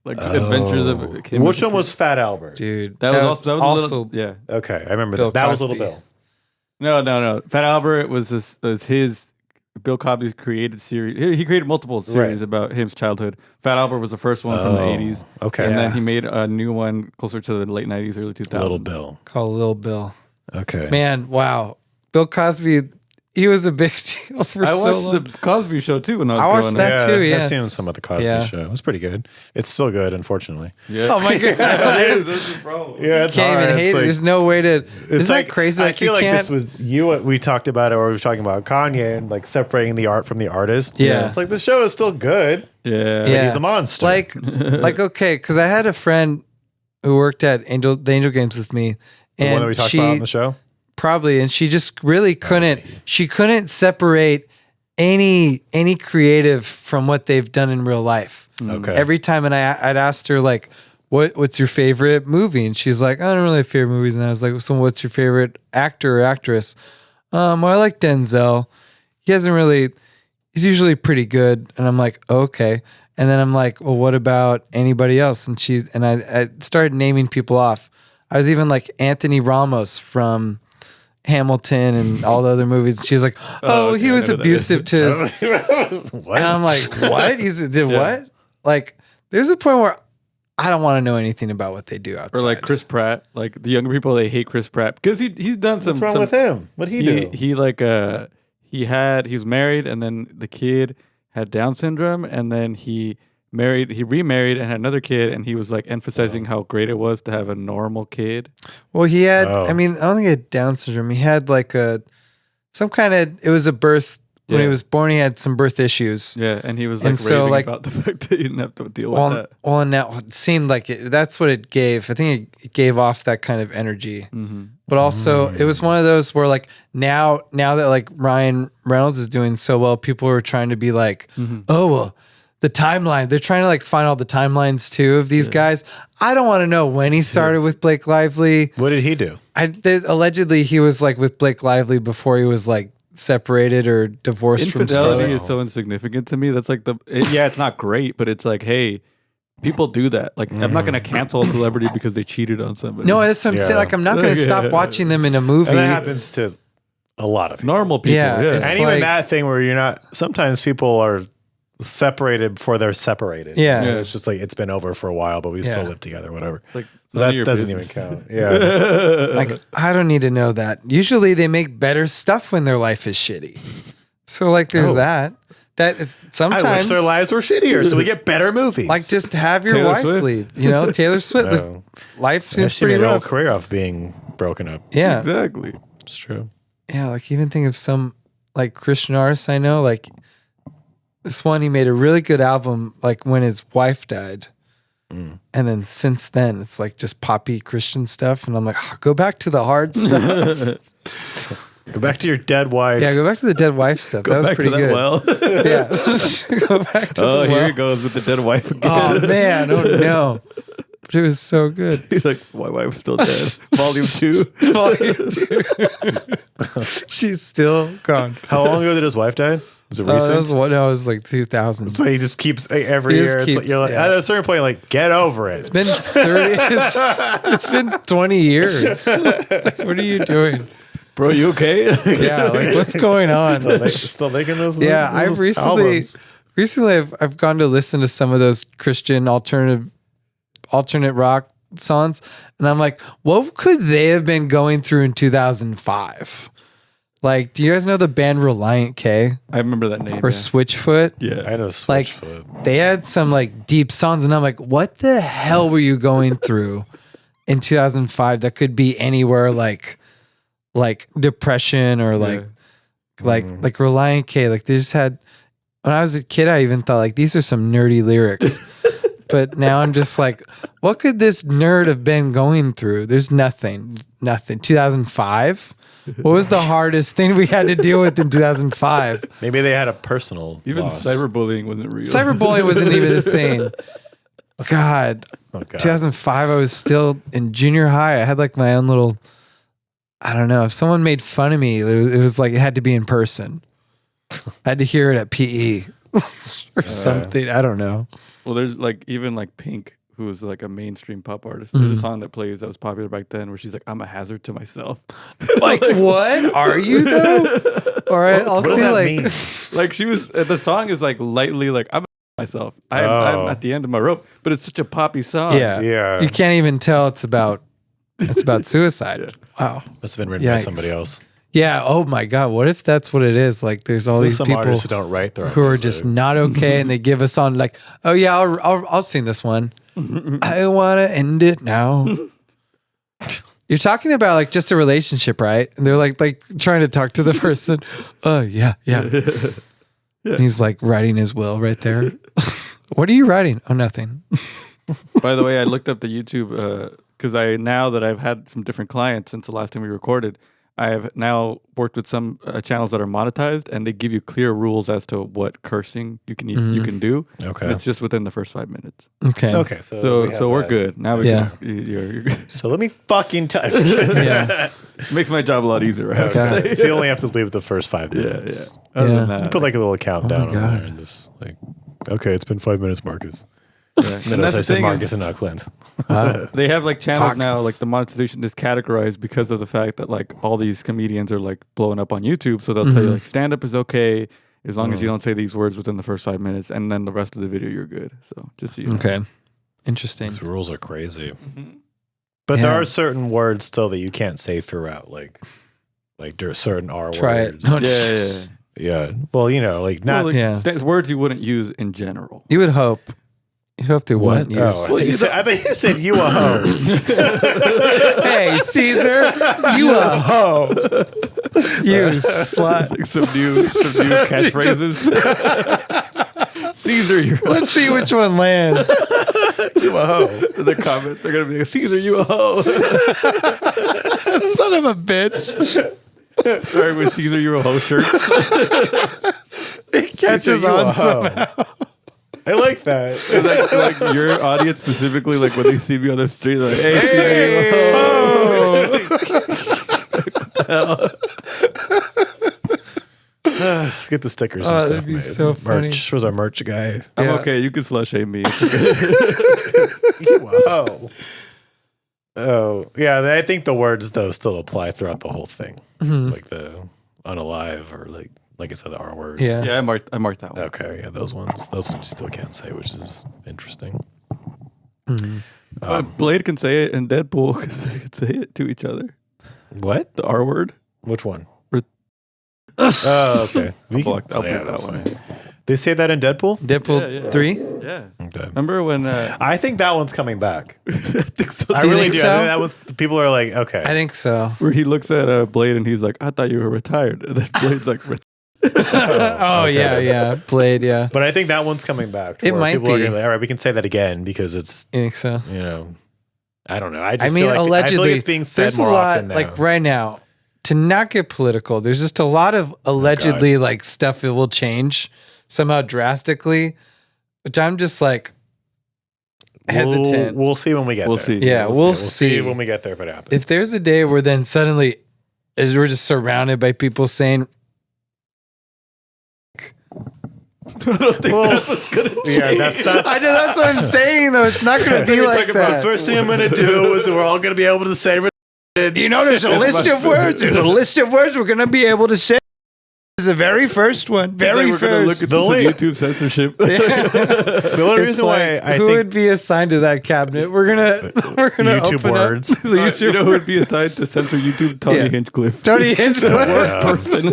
Like Adventures of him.
Which
as a
one
kid.
was Fat Albert?
Dude.
That was also
also
a little, yeah.
Okay, I remember
Bill
that. That was
Cosby.
Little Bill.
No. Fat Albert was his Bill Cosby's created series. He created multiple series
Right.
about his childhood. Fat Albert was the first one from the
Oh,
80s.
okay.
And
Yeah.
then he made a new one closer to the late 90s, early 2000s.
Little Bill.
Called Little Bill.
Okay.
Man, wow. Bill Cosby, he was a big deal for
I
so
watched
long.
the Cosby Show too when I was
I watched
growing
that
up.
too, yeah.
I've seen some of the Cosby
Yeah.
Show. It was pretty good. It's still good, unfortunately.
Yeah.
Oh my God.
That's the problem.
Yeah, it's
Can't
hard.
even hate
It's
it.
like-
There's no way to.
It's
Isn't
like
that crazy?
I
Like,
feel
you
like
can't,
this was you. We talked about it, or we were talking about Kanye and like separating the art from the artist.
Yeah.
It's like the show is still good.
Yeah.
Yeah.
He's a monster.
like okay, because I had a friend who worked at the Angel Games with me,
the
and
one that we talked
she
about on the show.
probably, and she just really couldn't. She couldn't separate any creative from what they've done in real life.
Okay.
Every time, and I'd asked her like, what's your favorite movie? And she's like, I don't really have favorite movies. And I was like, so what's your favorite actor or actress? Well, I like Denzel. He's usually pretty good. And I'm like, okay. And then I'm like, well, what about anybody else? And I started naming people off. I was even like Anthony Ramos from Hamilton and all the other movies. She's like,
okay,
he
I
was
know who that
abusive to his.
What?
And I'm like, what? Did what? Like, there's a point where I don't want to know anything about what they do outside.
Or like Chris Pratt. Like the younger people, they hate Chris Pratt because he's done some.
What's wrong
some-
with him? What'd he do?
He was married and then the kid had Down syndrome and then he remarried and had another kid and he was like emphasizing how great it was to have a normal kid.
Well, he had,
Oh.
I mean, I don't think he had Down syndrome. He had like it was a birth, when he
Yeah.
was born, he had some birth issues.
Yeah, and he was like
And so,
raving
like-
about the fact that he didn't have to deal with
Well,
that.
well, and now it seemed like that's what it gave. I think it gave off that kind of energy.
Mm-hmm.
But also, it was one of those where like now that like Ryan Reynolds is doing so well, people are trying to be like, oh, well, the timeline. They're trying to like find all the timelines too of these guys. I don't want to know when he started with Blake Lively.
What did he do?
Allegedly, he was like with Blake Lively before he was like separated or divorced from
Infidelity
Scarlett.
is so insignificant to me. That's like it's not great, but it's like, hey, people do that. Like, I'm not going to cancel a celebrity because they cheated on somebody.
No, that's what I'm saying.
Yeah.
Like, I'm not going to stop watching them in a movie.
And that happens to a lot of people.
normal people.
Yeah,
Yeah,
it's
And
like-
even that thing where you're not, sometimes people are separated before they're separated.
Yeah.
You know, it's just like, it's been over for a while, but we still
Yeah.
live together, whatever.
like
So
none of
that
your
doesn't
business.
even count. Yeah.
Like, I don't need to know that. Usually they make better stuff when their life is shitty. So like there's
Oh.
that. That it's,
I
sometimes
wish their lives were shittier so we get better movies.
like just have your
Taylor
wife
Swift.
leave. You know, Taylor Swift.
No.
Life
Yeah,
seems
she
pretty
made a whole
rough.
career off being broken up.
Yeah.
Exactly.
It's true.
Yeah. Like even think of some like Christian artists I know, like this one, he made a really good album like when his wife died.
Mm.
And then since then, it's like just poppy Christian stuff. And I'm like, go back to the hard stuff.
Go back to your dead wife.
Yeah, go back to the dead wife stuff. that was
Back
pretty
to that
good.
well.
Yeah. Go back to
Oh,
the
here
well.
he goes with the dead wife again.
Oh man, oh no. But it was so good.
He's like, my wife's still dead. Volume 2.
Volume 2. She's still gone.
How long ago did his wife die? Was it recent?
That was what I was like 2000.
So he just keeps every
He just
year. It's like,
keeps-
you're like,
yeah.
at a certain point, like, get over it.
It's been 30. It's been 20 years. What are you doing?
Bro, you okay?
Yeah, like what's going on?
Still making those.
Yeah,
those
I've recently
albums.
I've gone to listen to some of those Christian alternate rock songs, and I'm like, what could they have been going through in 2005? Like, do you guys know the band Reliant K
I remember that name.
or Switchfoot?
Yeah.
I know
Like,
Switchfoot.
they had some like deep songs, and I'm like, what the hell were you going through in 2005 that could be anywhere like depression or like Reliant K? Like, they just had, when I was a kid, I even thought like these are some nerdy lyrics. But now I'm just like, what could this nerd have been going through? There's nothing. 2005? What was the hardest thing we had to deal with in 2005?
Maybe they had a personal
Even
loss.
cyberbullying wasn't real.
Cyberbullying wasn't even a thing. God.
Oh, God.
2005, I was still in junior high. I had like my own little, I don't know. If someone made fun of me, it was like it had to be in person. I had to hear it at PE or something. I don't know.
Well, there's like even like Pink, who was like a mainstream pop artist. There's a song that plays that was popular back then where she's like, "I'm a hazard to myself."
Like, what are you though? All right, I'll
What does
see.
that
Like,
mean?
Like she was. The song is like lightly like, "I'm a myself. I'm at the end of my rope," but it's such a poppy song.
yeah,
Yeah.
you can't even tell it's about suicide. Wow.
Must have been written by
Yikes.
somebody else.
Yeah. Oh my God. What if that's what it is? Like, there's all these
Some
people
artists who don't write their own
who are
music.
just not okay, and they give a song like, "Oh yeah, I'll sing this one. I want to end it now." You're talking about like just a relationship, right? And they're like trying to talk to the person. Oh yeah. And he's like writing his will right there. What are you writing? Oh, nothing.
By the way, I looked up the YouTube because now that I've had some different clients since the last time we recorded, I have now worked with some channels that are monetized, and they give you clear rules as to what cursing you can you can do.
Okay.
And it's just within the first 5 minutes.
Okay.
Okay.
So we're good now. We
Yeah.
can, you're good.
So let me fucking touch.
Yeah.
Makes my job a lot easier. I have to
Okay.
say.
So you only have to leave the first 5
Yeah,
minutes.
yeah. Other
Yeah.
than that,
Put like a little countdown on
God.
there and just like, okay, it's been 5 minutes, Marcus.
yeah.
And
And
then
that's
I
the
said
thing
Marcus
is,
and not Clint.
they have like channels
Fuck.
now, like the monetization is categorized because of the fact that like all these comedians are like blowing up on YouTube. So they'll tell you like stand up is okay as long as you don't say these words within the first 5 minutes, and then the rest of the video you're good. So just so you know.
Okay. Interesting.
These rules are crazy. But there
Yeah.
are certain words still that you can't say throughout, like there's certain R
Try it.
words.
No,
Yeah.
Yeah. Well, you know, like not.
Well, like,
Yeah.
there's words you wouldn't use in general.
You would hope. You hope they
What?
wouldn't use.
Oh, I think you said you a hoe.
Hey, Caesar, you a hoe. You slut.
Like some new catchphrases. Caesar, you're
Let's see which one lands.
You a hoe.
the comments. They're gonna be like, Caesar, you a hoe.
Son of a bitch.
Starting with Caesar, you a hoe shirts.
It
Caesar,
catches
you a
on
hoe.
somehow.
I like that.
like your audience specifically, like when they see me on the street, they're like, hey,
Let's get the stickers and
Oh,
stuff
that'd be
made.
so funny.
Merch. Was our merch guy?
I'm
Yeah.
okay. You can slut shame me.
You a hoe. Oh, yeah. I think the words though still apply throughout the whole thing, like the unalive or like I said, the R words.
Yeah.
Yeah, I marked that one.
Okay. Yeah, those ones you still can't say, which is interesting.
Blade can say it in Deadpool because they could say it to each other.
What?
The R word.
Which one?
Re-
Oh, okay. We can-
I'll block that
that's
one.
fine. They say that in Deadpool?
Deadpool 3?
Yeah.
Okay.
Remember when?
I think that one's coming back.
I think so.
I
you
really
think
do.
so?
I think that was people are like, okay.
I think so.
Where he looks at Blade and he's like, "I thought you were retired," and then Blade's like,
Oh,
okay.
yeah. Blade, yeah.
But I think that one's coming back.
It
where
might
people are
be.
gonna be like, all right, we can say that again because it's,
You think so?
you know, I don't know. I just
I mean,
feel like,
allegedly,
I feel like it's being said
there's
more
a lot,
often now.
like right now, to not get political, there's just a lot of allegedly like stuff that will change somehow drastically, which I'm just like hesitant.
We'll see when we get
We'll
there.
see.
Yeah, we'll see.
when we get there if it happens.
If there's a day where then suddenly, as we're just surrounded by people saying,
I don't think that's what's gonna change.
Yeah, that's not.
I know that's what I'm saying though. It's not going to be like that.
The first thing I'm gonna do is we're all gonna be able to say.
You know, there's a list of words. There's a list of words we're going to be able to say. This is the very first one. Very
we're gonna look
first.
at this on YouTube censorship.
The only
It's
reason
like,
why I
who
think
would be assigned to that cabinet? We're gonna
YouTube
open
words.
Up the YouTube
You know who would be assigned to censor YouTube? Tony
Yeah.
Hinchcliffe.
Tony Hinchcliffe.
Worst person.
you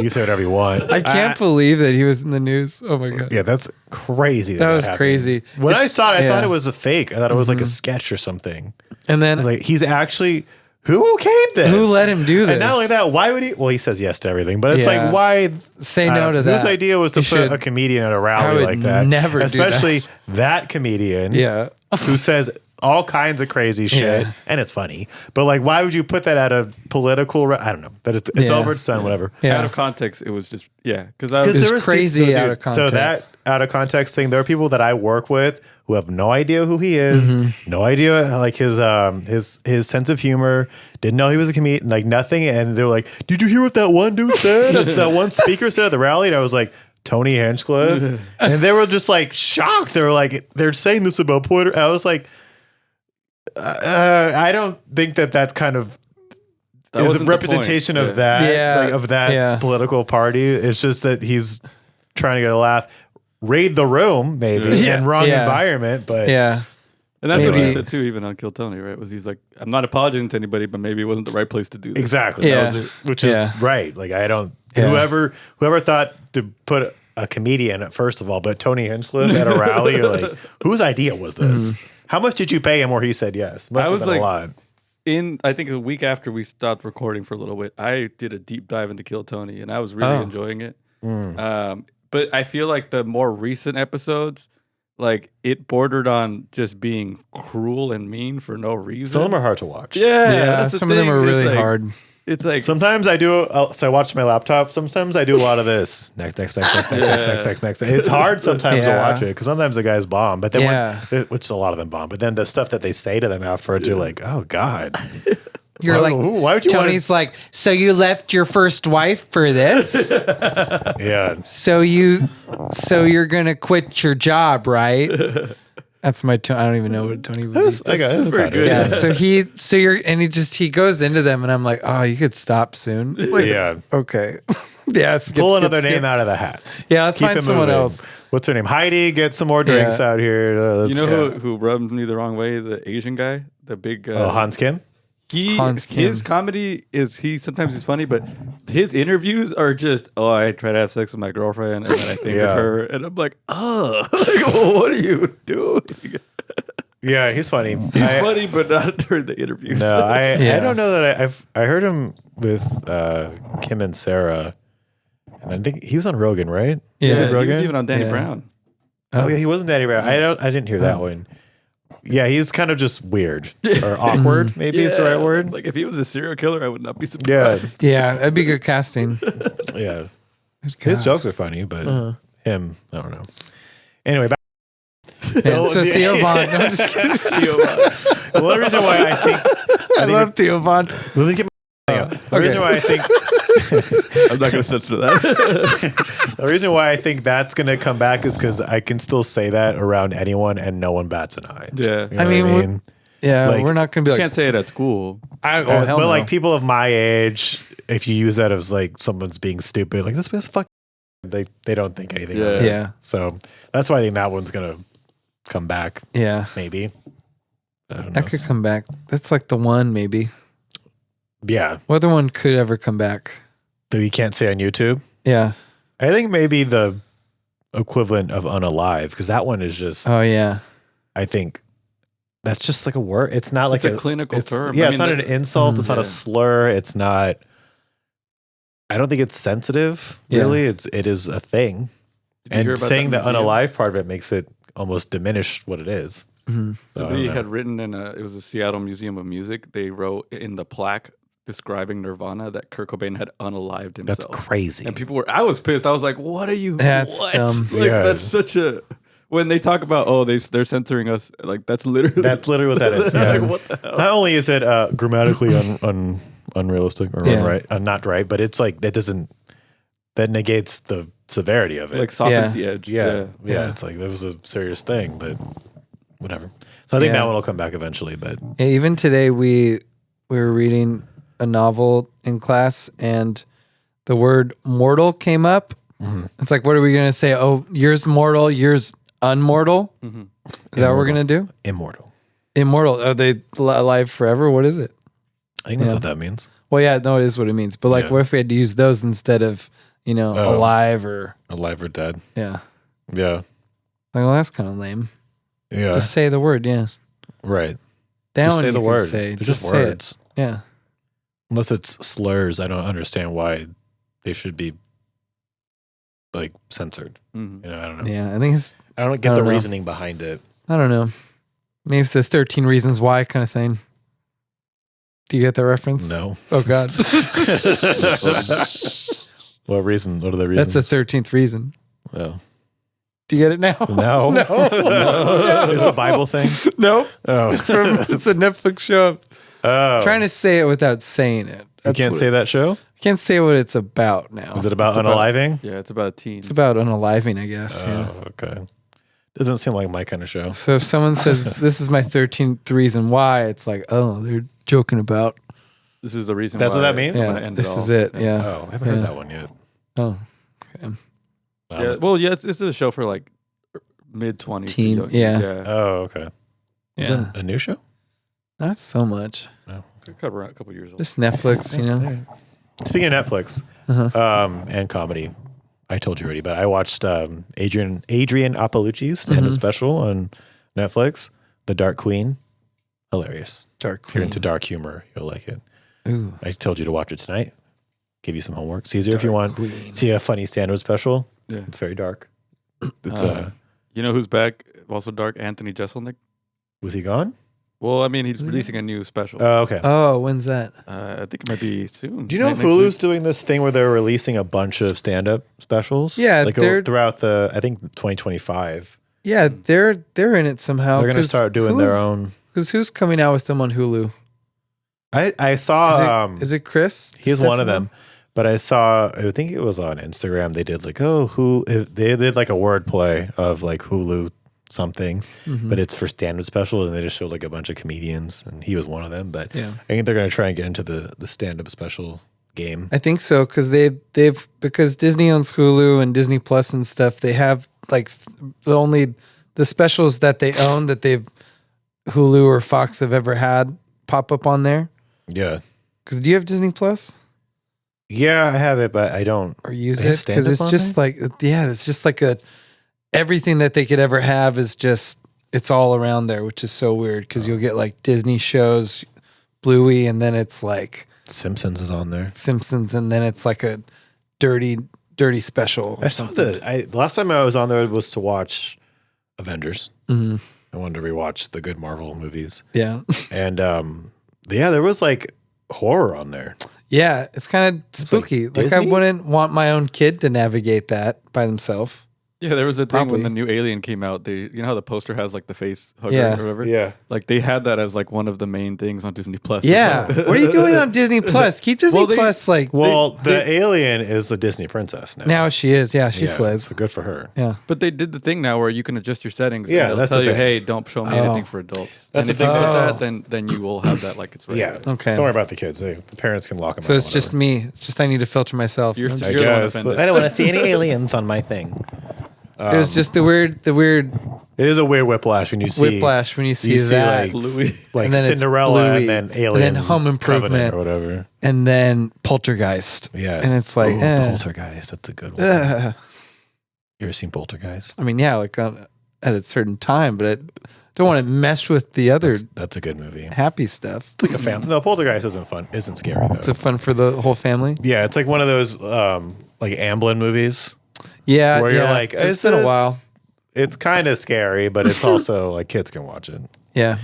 can say whatever you want.
I can't believe that he was in the news. Oh my god.
Yeah, that's crazy.
That was
happened.
crazy.
When I saw it, I
yeah.
thought it was a fake. I thought it was like a sketch or something.
And
I
then
was like, he's actually. Who okayed this?
who let him do this?
And not only that, why would he? Well, he says yes to everything, but it's
Yeah.
like, why
say no to that?
Whose idea was to
He
put
should.
a comedian at a
I
rally
would
like that?
never do
especially that comedian,
Yeah.
who says all kinds of crazy shit,
Yeah.
and it's funny. But like, why would you put that at a political? I don't know. That it's
Yeah.
over. It's done. Whatever.
Yeah.
Out of context, it was just because
Because
It's
there was
crazy out of
So that
context.
out of context thing, there are people that I work with who have no idea who he is, no idea like his sense of humor, didn't know he was a comedian, like nothing. And they're like, "Did you hear what that one dude said? That one speaker said at the rally?" And I was like, "Tony Hinchcliffe," and they were just like shocked. They were like, "They're saying this about Porter." I was like, I don't think that kind of
that
is a
wasn't the
representation
point.
of that,
Yeah.
like, of that
Yeah.
political party. It's just that he's trying to get a laugh. Read the room, maybe,
Yeah.
and wrong
Yeah.
environment, but
Yeah.
And that's what
Maybe.
he said too, even on Kill Tony, right? Was he's like, I'm not apologizing to anybody, but maybe it wasn't the right place to do this.
exactly,
Yeah.
that was it, which is
Yeah.
right. Like I don't,
Yeah.
whoever thought to put a comedian at first of all, but Tony Hinchcliffe at a rally, you're like, whose idea was this? How much did you pay him? Where he said yes? Must
I
have
was
been
like-
a lot.
I think a week after we stopped recording for a little bit, I did a deep dive into Kill Tony, and I was really enjoying it. But I feel like the more recent episodes, like it bordered on just being cruel and mean for no reason.
Some of them are hard to watch.
Yeah,
Yeah.
that's the
Some of them
thing.
are
It's
really
like-
hard.
It's like
Sometimes I do. So I watch my laptop. Sometimes I do a lot of this. Next. It's hard sometimes to
Yeah.
watch it because sometimes the guys bomb, but then
Yeah.
which a lot of them bomb. But then the stuff that they say to them afterwards, you're like, oh god.
You're
Why-
like,
why would you wanna-
Tony's like, so you left your first wife for this?
Yeah.
so you're gonna quit your job, right? That's my I don't even know what Tony would be.
I got it.
Very good.
Yeah. He goes into them, and I'm like, oh, you could stop soon. Like,
Yeah.
okay. Yeah. Skip,
Pull
skip,
another
skip.
name out of the hat.
Yeah, let's
Keep
find
it
someone
moving.
else.
What's her name? Heidi. Get some more drinks
Yeah.
out here.
you
Let's-
know who rubbed me the wrong way? The Asian guy, the big
Hans Kim.
Hans Kim.
His comedy is sometimes he's funny, but his interviews are just I try to have sex with my girlfriend and then I think
Yeah.
of her and I'm like like what are you doing?
Yeah, he's funny.
He's funny, but not during the interviews.
No, I
Yeah.
don't know that I heard him with Kim and Sarah, and I think he was on Rogan, right?
Yeah.
he was
Rogan.
even on Danny
Yeah.
Brown.
Oh yeah, he wasn't Danny Brown. I didn't hear that one. Yeah, he's kind of just weird or awkward. Maybe is the right word.
Like if he was a serial killer, I would not be surprised.
Yeah,
Yeah, that'd be good casting.
yeah.
Good
His
God.
jokes are funny, but him, I don't know. Anyway, back.
Yeah, so Theo Von. No, I'm just kidding.
The one reason why I think
I love Theo Von.
let me get my out. The reason why I think
I'm not going to censor that.
the reason why I think that's gonna come back is because I can still say that around anyone and no one bats an eye.
Yeah.
You know
I mean,
what
Yeah,
Like-
we're not gonna be
You
like.
can't say it at school.
I,
but like people of my age, if you use that as like someone's being stupid, like this is fuck, they don't think anything of it.
Yeah,
So that's why I think that one's gonna come back.
yeah,
Maybe. I don't know.
that could come back. That's like the one, maybe.
Yeah,
What other one could ever come back?
that you can't say on YouTube.
Yeah.
I think maybe the equivalent of unalive because that one is just.
Oh yeah.
I think that's just like a word. It's not like
It's a clinical term.
Yeah,
I
it's
mean,
not an insult. It's not
yeah.
a slur. It's not. I don't think it's sensitive.
Yeah.
Really, it is a thing.
Did you hear
And
about
saying the
that museum?
unalive part of it makes it almost diminish what it is.
Mhm.
So, I
Somebody
don't know.
had written it was a Seattle Museum of Music. They wrote in the plaque describing Nirvana that Kurt Cobain had unalived himself.
That's crazy.
And people were, I was pissed. I was like, what are you?
That's
what?
dumb.
Like,
Yeah.
that's such a, when they talk about, they're censoring us, like, that's literally.
That's literally what that is. Yeah.
Like, what the hell?
Not only is it grammatically unrealistic or
Yeah.
unright, not right, but it's like that negates the severity of it.
Like softens the edge.
Yeah. It's like that was a serious thing, but whatever. So I think that one will come back eventually. But
even today we were reading a novel in class, and the word mortal came up. It's like, what are we going to say? Oh, yours mortal, yours unmortal. Is that what we're going to do?
Immortal.
Are they alive forever? What is it?
I think that's what that means.
Well, yeah, no, it is what it means. But like, what if we had to use those instead of, alive or
dead?
Yeah.
Yeah.
Like, well, that's kind of lame.
Yeah.
Just say the word. Yeah.
Right.
That
just
one
say the
you
word.
could say.
They're
Just
just
say
words.
it. Yeah.
Unless it's slurs, I don't understand why they should be like censored. I don't know.
Yeah, I think
I don't get the reasoning behind it.
I don't know. Maybe it's the 13 Reasons Why kind of thing. Do you get that reference?
No.
Oh, God.
What reason? What are the reasons?
That's the 13th reason.
Oh.
Do you get it now?
No. No. It's a Bible thing?
Nope.
Oh.
It's a Netflix show.
Oh.
Trying to say it without saying it.
You can't say that show?
I can't say what it's about now.
Is it about unaliving?
Yeah, it's about teens.
It's about unaliving, I guess.
Oh, okay. Doesn't seem like my kind of show.
So if someone says, this is my 13th reason why, it's like, oh, they're joking about.
This is the reason
That's
why
what that means?
Yeah, this is it. Yeah.
Oh, I haven't heard that one yet.
Oh, okay.
Yeah, well, yeah, it's a show for like mid-20s.
Teen, yeah.
Oh, okay. Is it a new show?
Not so much.
No.
A couple years old.
Just Netflix,
Speaking of Netflix and comedy, I told you already, but I watched Adrian Appalucci's stand-up special on Netflix, The Dark Queen. Hilarious.
Dark
If you're
Queen.
into dark humor, you'll like it.
Ooh.
I told you to watch it tonight. Give you some homework. Caesar, if you
Dark
want
Queen.
see a funny stand-up special,
Yeah.
it's very dark. It's
You know who's back? Also dark? Anthony Jeselnik.
was he gone?
Well, I mean, he's releasing a new special.
Oh, okay.
Oh, when's that?
I think it might be soon.
Do you know
Next
Hulu's
week.
doing this thing where they're releasing a bunch of stand-up specials?
Yeah,
like
they're-
throughout the, I think 2025.
Yeah, they're in it somehow.
They're going to start doing their own.
Because who's coming out with them on Hulu?
I saw.
Is it Chris?
He's one of
Stefano?
them. But I saw. I think it was on Instagram. They did like they did like a wordplay of like Hulu something, but it's for stand-up special, and they just showed like a bunch of comedians, and he was one of them. But
Yeah.
I think they're going to try and get into the stand-up special game.
I think so because because Disney owns Hulu and Disney Plus and stuff. They have like the specials that they own that Hulu or Fox have ever had pop up on there.
Yeah,
Because do you have Disney Plus
yeah, I have it, but I don't.
or use
They have
it? Because
stand-up
it's
on
just like it's just like everything that they could ever have is just it's all around there, which is so weird because you'll get like Disney shows, Bluey, and then it's like
Simpsons is on there.
Simpsons, and then it's like a dirty special.
I saw the last time I was on there was to watch Avengers.
Mhm.
I wanted to rewatch the good Marvel movies,
Yeah.
and yeah, there was like horror on there.
Yeah, it's kind of spooky. Like I
Disney?
wouldn't want my own kid to navigate that by themselves.
Yeah, there was a thing
Probably.
when the new Alien came out. You know how the poster has like the face hugger
Yeah.
or whatever?
Yeah.
Like they had that as like one of the main things on Disney Plus.
Yeah. What are you doing on Disney Plus? Keep Disney Plus like
Well, the alien is a Disney princess now.
now she is. Yeah, she
Yeah,
slays.
so good for her.
Yeah.
But they did the thing now where you can adjust your settings.
Yeah,
and it'll
that's
tell
the
you,
thing.
hey, don't show me
Oh.
anything for adults.
That's
and
the
if you
thing.
get that, then you will have that like it's right.
Yeah.
Okay.
Don't worry about the kids. The parents can lock them
So
out.
it's just me. It's just I need to filter myself.
You're-
I'm
I
just-
you're the one
guess.
offended.
I don't want to see any aliens on my thing.
it was just the weird
It is a weird whiplash when you see
whiplash when you see
you see,
that,
like,
Louis.
like
and then it's
Cinderella
Bluey,
and then Alien,
and then Home
Covenant
Improvement,
or whatever.
and then Poltergeist.
Yeah,
And it's like,
Ooh, Poltergeist. That's a good one.
ugh.
You ever seen Poltergeist?
I mean, yeah, like at a certain time, but I don't want to mesh with the other
That's a good movie.
happy stuff.
It's like a family. No, Poltergeist isn't fun. Isn't scary though.
It's a fun for the whole family.
Yeah, it's like one of those like Amblin movies
Yeah,
where you're like,
it's been a while.
It's kind of scary, but it's also like kids can watch it.
Yeah,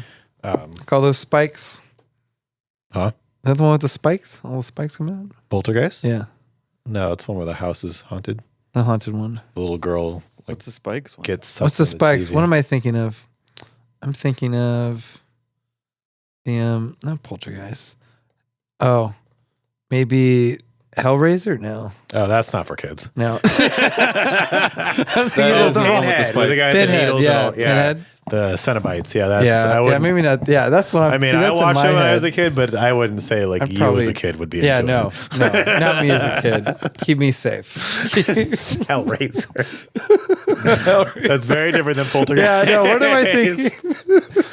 call those spikes.
Huh?
Is that the one with the spikes? All the spikes coming out.
Poltergeist?
Yeah,
No, it's one where the house is haunted.
the haunted one.
The little girl like
What's the spikes one?
gets.
What's the
sucked
spikes?
into
What
TV.
am I thinking of? I'm thinking of the not Poltergeist. Oh, maybe Hellraiser? No.
Oh, that's not for kids.
No.
That is the one with the spike.
The guy with the
Pinhead,
needles
yeah,
and all, yeah.
Pinhead.
The Cenobites. Yeah, that's.
Yeah,
I wouldn't,
maybe not. Yeah, that's what
I mean, I
that's in
watched
my
it when I
head.
was a kid, but I wouldn't say like you as a kid would be into
no,
it.
no, not me as a kid. Keep me safe.
Hellraiser. That's very different than Poltergeist.
Yeah, no, what am I thinking?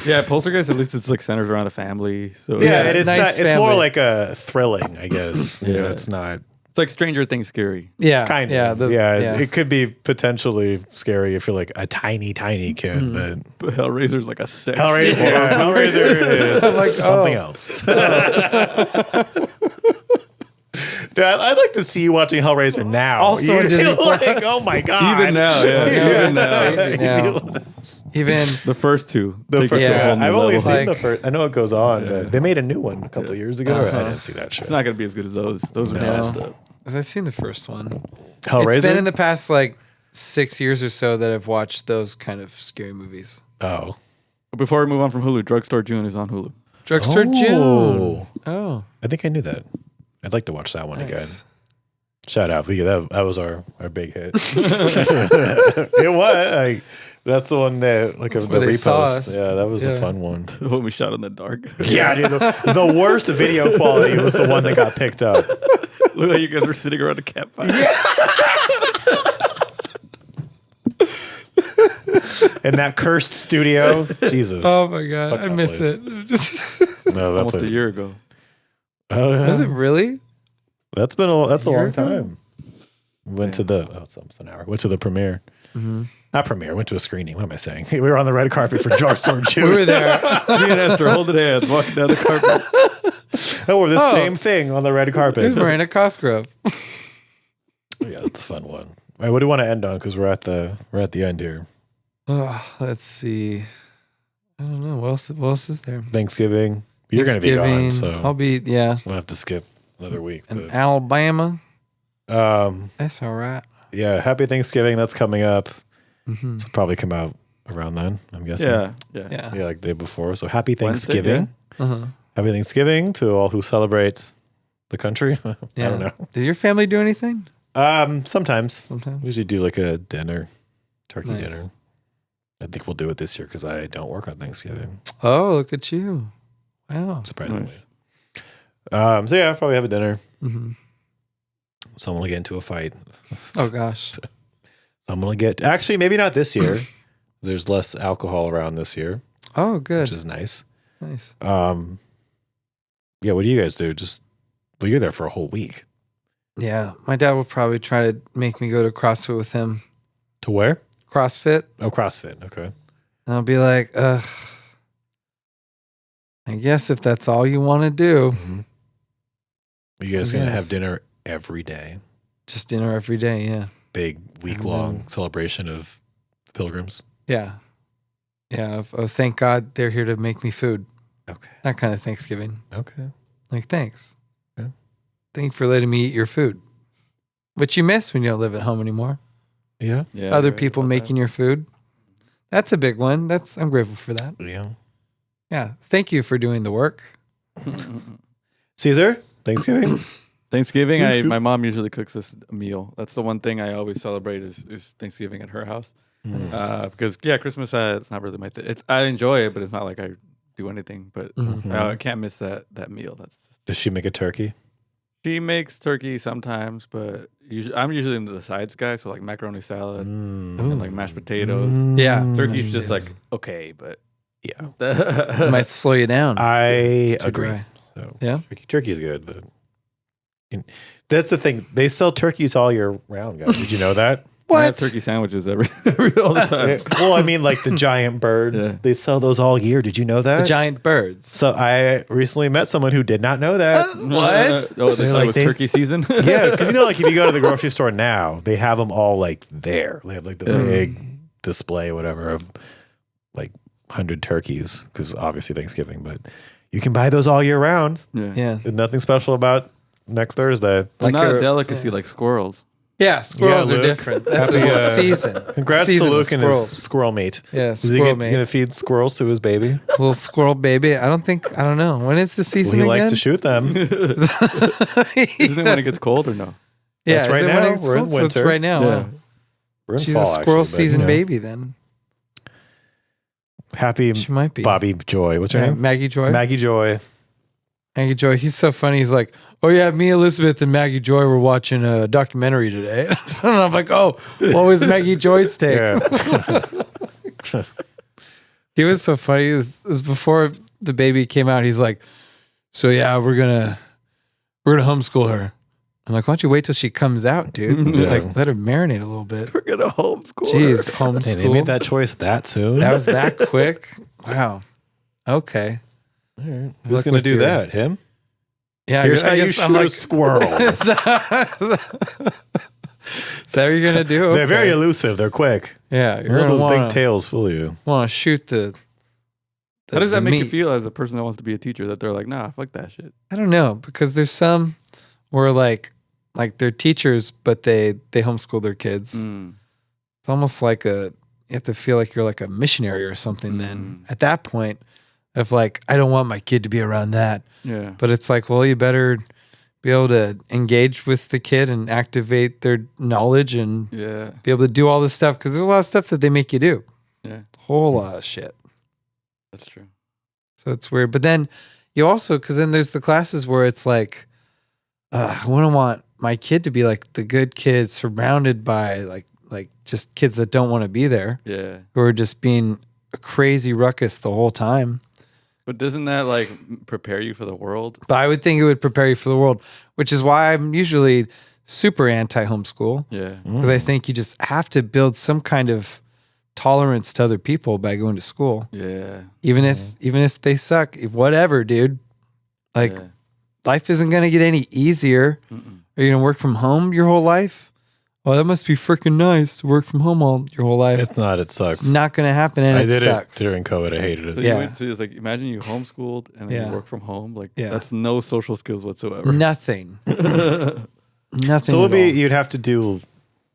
Yeah, Poltergeist, at least it's like centers around a family. So
Yeah, and it's
nice
not. It's more
family.
like a thrilling, I guess. You know,
Yeah.
it's not
it's like Stranger Things scary.
Yeah,
kind of.
yeah,
It could be potentially scary if you're like a tiny kid, but
But Hellraiser's like a sex.
Hellraiser is
I'm like,
something else. Dude, I'd like to see you watching Hellraiser now.
Also on
You'd
Disney
be like,
Plus.
oh my god!
Even now, even now.
Even
The first two.
The
take it
first,
to a
yeah,
whole new
I've only
level.
seen the
Like-
first. I know it goes on,
Yeah.
but they made a new one a couple of years ago. I didn't see that shit.
It's not gonna be as good as those. Those are
No.
messed up.
I've seen the first one.
Hellraiser.
It's been in the past like 6 years or so that I've watched those kind of scary movies.
oh,
Before we move on from Hulu, Drugstore June is on Hulu.
Drugstore
Oh.
June. Oh,
I think I knew that. I'd like to watch that one again.
nice.
Shout out, that was our big hit. It was. That's the one that
That's
the
where they saw
repost.
us.
Yeah, that was a
Yeah.
fun one.
When we shot in the dark.
Yeah, dude, the worst video quality was the one that got picked up.
Look like you guys were sitting around a campfire.
In that cursed studio. Jesus.
Oh my god,
Fuck
I
that
miss
place.
it. Just
No, that
Almost
place-
a year ago.
Oh, yeah.
Was it really?
That's a long
ago?
time. Went to the it's almost an hour. Went to the premiere.
Mm-hmm.
Not premiere. Went to a screening. What am I saying? We were on the red carpet for Drugstore June.
We were there.
Me and Esther holding hands, walking down the carpet.
Oh, we're the
Oh.
same thing on the red
It
carpet.
was Miranda Cosgrove.
Yeah, that's a fun one. All right, what do you want to end on? Because we're at the end here.
Oh, let's see. I don't know. What else is there?
Thanksgiving. You're going to be gone, so
I'll be
we'll have to skip another week.
in
But,
Alabama.
um,
That's all right.
yeah, happy Thanksgiving. That's coming up.
Mm-hmm.
It'll probably come out around then. I'm guessing.
Yeah.
Yeah.
Yeah, like the day before. So happy
Wednesday,
Thanksgiving.
Uh-huh.
Happy Thanksgiving to all who celebrate the country. I don't know.
Did your family do anything?
Sometimes.
Sometimes.
We usually do like a dinner, turkey
Nice.
dinner. I think we'll do it this year because I don't work on Thanksgiving,
Oh, look at you. Wow.
surprisingly.
Nice.
So yeah, I'll probably have a dinner.
Mm-hmm.
Someone will get into a fight.
Oh, gosh.
Someone will get, actually, maybe not this year. There's less alcohol around this year,
Oh, good.
which is nice.
Nice.
Yeah, what do you guys do? Well, you're there for a whole week.
Yeah. My dad will probably try to make me go to CrossFit with him.
To where?
CrossFit.
Oh, CrossFit. Okay.
And I'll be like, ugh. I guess if that's all you want to do,
Mm-hmm. Are you guys going to
Yes.
have dinner every day?
just dinner every day. Yeah.
Big week-long celebration of pilgrims?
Yeah. Yeah. Oh, thank God they're here to make me food.
Okay.
That kind of Thanksgiving.
Okay.
Like, thanks.
Yeah.
Thank you for letting me eat your food, which you miss when you don't live at home anymore.
Yeah.
Yeah.
Other
right
people
about
making your food. That's a big one. I'm grateful for that.
Yeah.
Yeah. Thank you for doing the work.
that.
Caesar, Thanksgiving?
Thanksgiving, my mom usually cooks us a meal. That's the one thing I always celebrate is Thanksgiving at her house. Because Christmas it's not really my thing. I enjoy it, but it's not like I do anything. But
Mhm.
I can't miss that meal.
Does she make a turkey?
She makes turkey sometimes, but I'm usually into the sides guy. So like macaroni salad and like mashed potatoes.
Yeah.
Turkey's just
Yes.
like okay, but
Yeah.
It might slow you down.
I
It's too
agree.
dry.
So
Yeah?
turkey is good, but that's the thing. They sell turkeys all year round, guys. Did you know that?
I have turkey sandwiches all the time.
Well, I mean, like the giant birds.
Yeah.
They sell those all year. Did you know that?
The giant birds.
So I recently met someone who did not know that.
What?
Oh, they thought
Like
it was
they-
turkey season.
Yeah, because like if you go to the grocery store now, they have them all like there. They have like the big display, whatever, of like 100 turkeys because obviously Thanksgiving, but you can buy those all year round.
Yeah.
Yeah.
There's nothing special about next Thursday.
They're
Like
not
a-
a delicacy like squirrels.
Yeah, squirrels
Yeah,
are
Luke.
different. That's
Happy,
a whole season.
Congrats
Season
to
of
Luke and his
squirrels.
squirrel mate.
Yeah,
Is he
squirrel
going
mate.
to feed squirrels to his baby?
Little squirrel baby. I don't know. When is the
Well,
season
he
again?
likes to shoot them.
Isn't it when it gets cold or no?
Yeah,
That's
is
right
it
now.
when it gets
We're in
cold? So it's
winter.
right now.
Yeah.
Wow.
We're in
She's
fall,
a squirrel
actually, but,
season
you know.
baby then.
Happy
She might be.
Bobby Joy. What's her
Yeah,
name?
Maggie Joy.
Maggie Joy.
Maggie Joy. He's so funny. He's like, oh yeah, me, Elizabeth, and Maggie Joy were watching a documentary today. And I'm like, oh, what was Maggie Joy's take?
Yeah.
He was so funny. It was before the baby came out. He's like, so yeah, we're gonna homeschool her. I'm like, why don't you wait till she comes out, dude?
Yeah.
Like, let her marinate a little bit.
We're gonna homeschool.
Jeez,
Hey,
homeschool.
they made that choice that soon.
That was that quick. Wow. Okay.
All right.
Look
Who's going to
with
do
your-
that? Him?
Yeah.
Here's
I
how you
guess
shoot
I'm
a
like,
squirrel.
Is that what you're gonna do?
They're very
Okay.
elusive. They're quick.
Yeah. You're
All
gonna
those big
wanna,
tails fool you.
wanna shoot the
How does that make you
meat.
feel as a person that wants to be a teacher? That they're like, nah, fuck that shit.
I don't know, because there's some where like they're teachers, but they homeschool their kids.
Mm.
It's almost like you have to feel like you're like a missionary or something. Then at that point, of like, I don't want my kid to be around that.
Yeah.
But it's like, well, you better be able to engage with the kid and activate their knowledge and
Yeah.
be able to do all this stuff, because there's a lot of stuff that they make you do.
Yeah.
A whole lot of shit.
That's true.
So it's weird. But then you also, because then there's the classes where it's like, I wouldn't want my kid to be like the good kid surrounded by like just kids that don't want to be there,
Yeah.
who are just being a crazy ruckus the whole time.
But doesn't that like prepare you for the world?
But I would think it would prepare you for the world, which is why I'm usually super anti-homeschool,
Yeah.
because I think you just have to build some kind of tolerance to other people by going to school,
Yeah.
even if they suck, whatever, dude. Like,
Yeah.
life isn't gonna get any easier.
Mm-mm.
Are you gonna work from home your whole life? Oh, that must be freaking nice to work from home your whole life.
It's not. It sucks.
It's not gonna happen, and
I
it
did
sucks.
it during COVID. I hated it.
So
Yeah.
you went to, it's like, imagine you homeschooled and then
Yeah.
you work from home. Like,
Yeah.
that's no social skills whatsoever.
Nothing. Nothing.
So
at all.
you'd have to do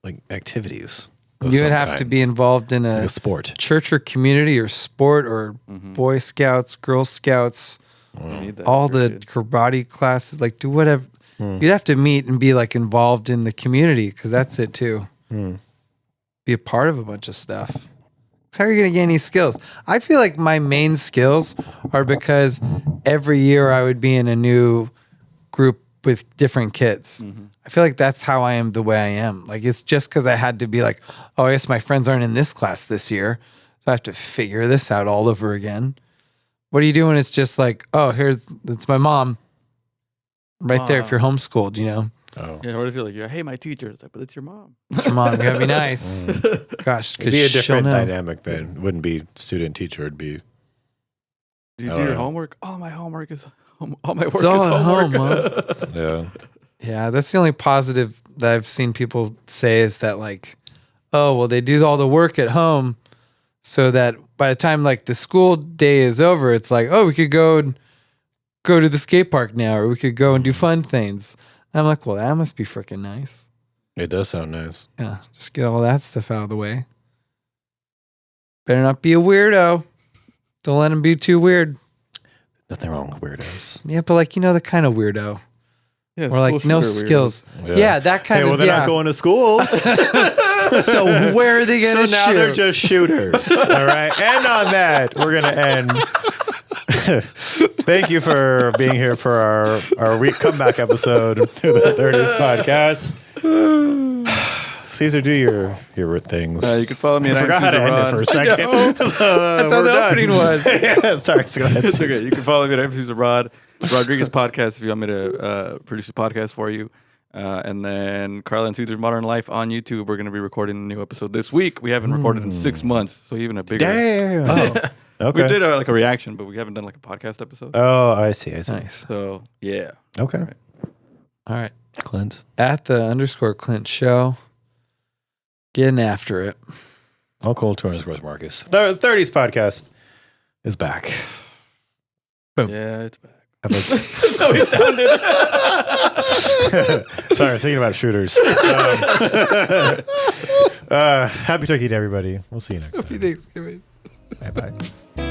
like activities. of
You
some
would have to be
kinds.
involved in
Like
a
a sport.
church or community or sport or
Mhm.
Boy Scouts, Girl Scouts,
You need that
all
if you're a
the
kid.
karate classes, like do whatever.
Hmm.
You'd have to meet and be like involved in the community, because that's it too.
Hmm.
Be a part of a bunch of stuff. So how are you going to get any skills? I feel like my main skills are because every year I would be in a new group with different kids. I feel like that's how I am the way I am. Like, it's just because I had to be like, oh, I guess my friends aren't in this class this year, so I have to figure this out all over again. What are you doing? It's just like, oh, that's my mom right there if you're homeschooled, you know?
Oh.
Yeah, what if you're like, hey, my teacher? It's like, but it's your mom.
It's your mom. You gotta be nice. Gosh,
It'd be a
because she'll
different
know.
dynamic then. It wouldn't be student teacher. It'd be
Do you
I
do
don't
your
know.
homework? Oh, my homework is all my work
It's all
is
at home,
homework.
Mom.
yeah.
Yeah, that's the only positive that I've seen people say is that, like, oh, well, they do all the work at home so that by the time like the school day is over, it's like, oh, we could go to the skate park now, or we could go and do fun things. And I'm like, well, that must be freaking nice.
It does sound nice.
Yeah, just get all that stuff out of the way. Better not be a weirdo. Don't let him be too weird.
Nothing wrong with weirdos.
Yeah, but like, you know, the kind of weirdo.
Yeah,
Or like no
school shooter
skills. Yeah, that kind
Hey,
of.
well, they're
yeah.
not going to schools.
So where are they
So
going to
now
shoot?
they're just shooters. All right. And on that, we're going to end. Thank you for being here for our comeback episode to the 30s podcast. Caesar, do your things.
You can follow me.
I
at
forgot how to end it for a second.
That's how the opening was.
Yeah, sorry. Go ahead.
It's okay. You can follow me at MC's Rod Rodriguez Podcast if you want me to produce a podcast for you. And then Carla and Caesar's Modern Life on YouTube. We're going to be recording a new episode this week. We haven't recorded in 6 months, so even a bigger.
Damn. Oh, okay.
We did like a reaction, but we haven't done like a podcast episode.
Oh, I see.
Nice.
So yeah.
Okay.
All right.
Clint.
At the _Clint show. Getting after it.
Uncle Torrance Gross Marcus. The 30s podcast is back. Boom.
Yeah, it's back.
Have a-
That's how he sounded.
Sorry, I was thinking about shooters. Happy turkey to everybody. We'll see you next time.
Happy Thanksgiving.
Bye bye.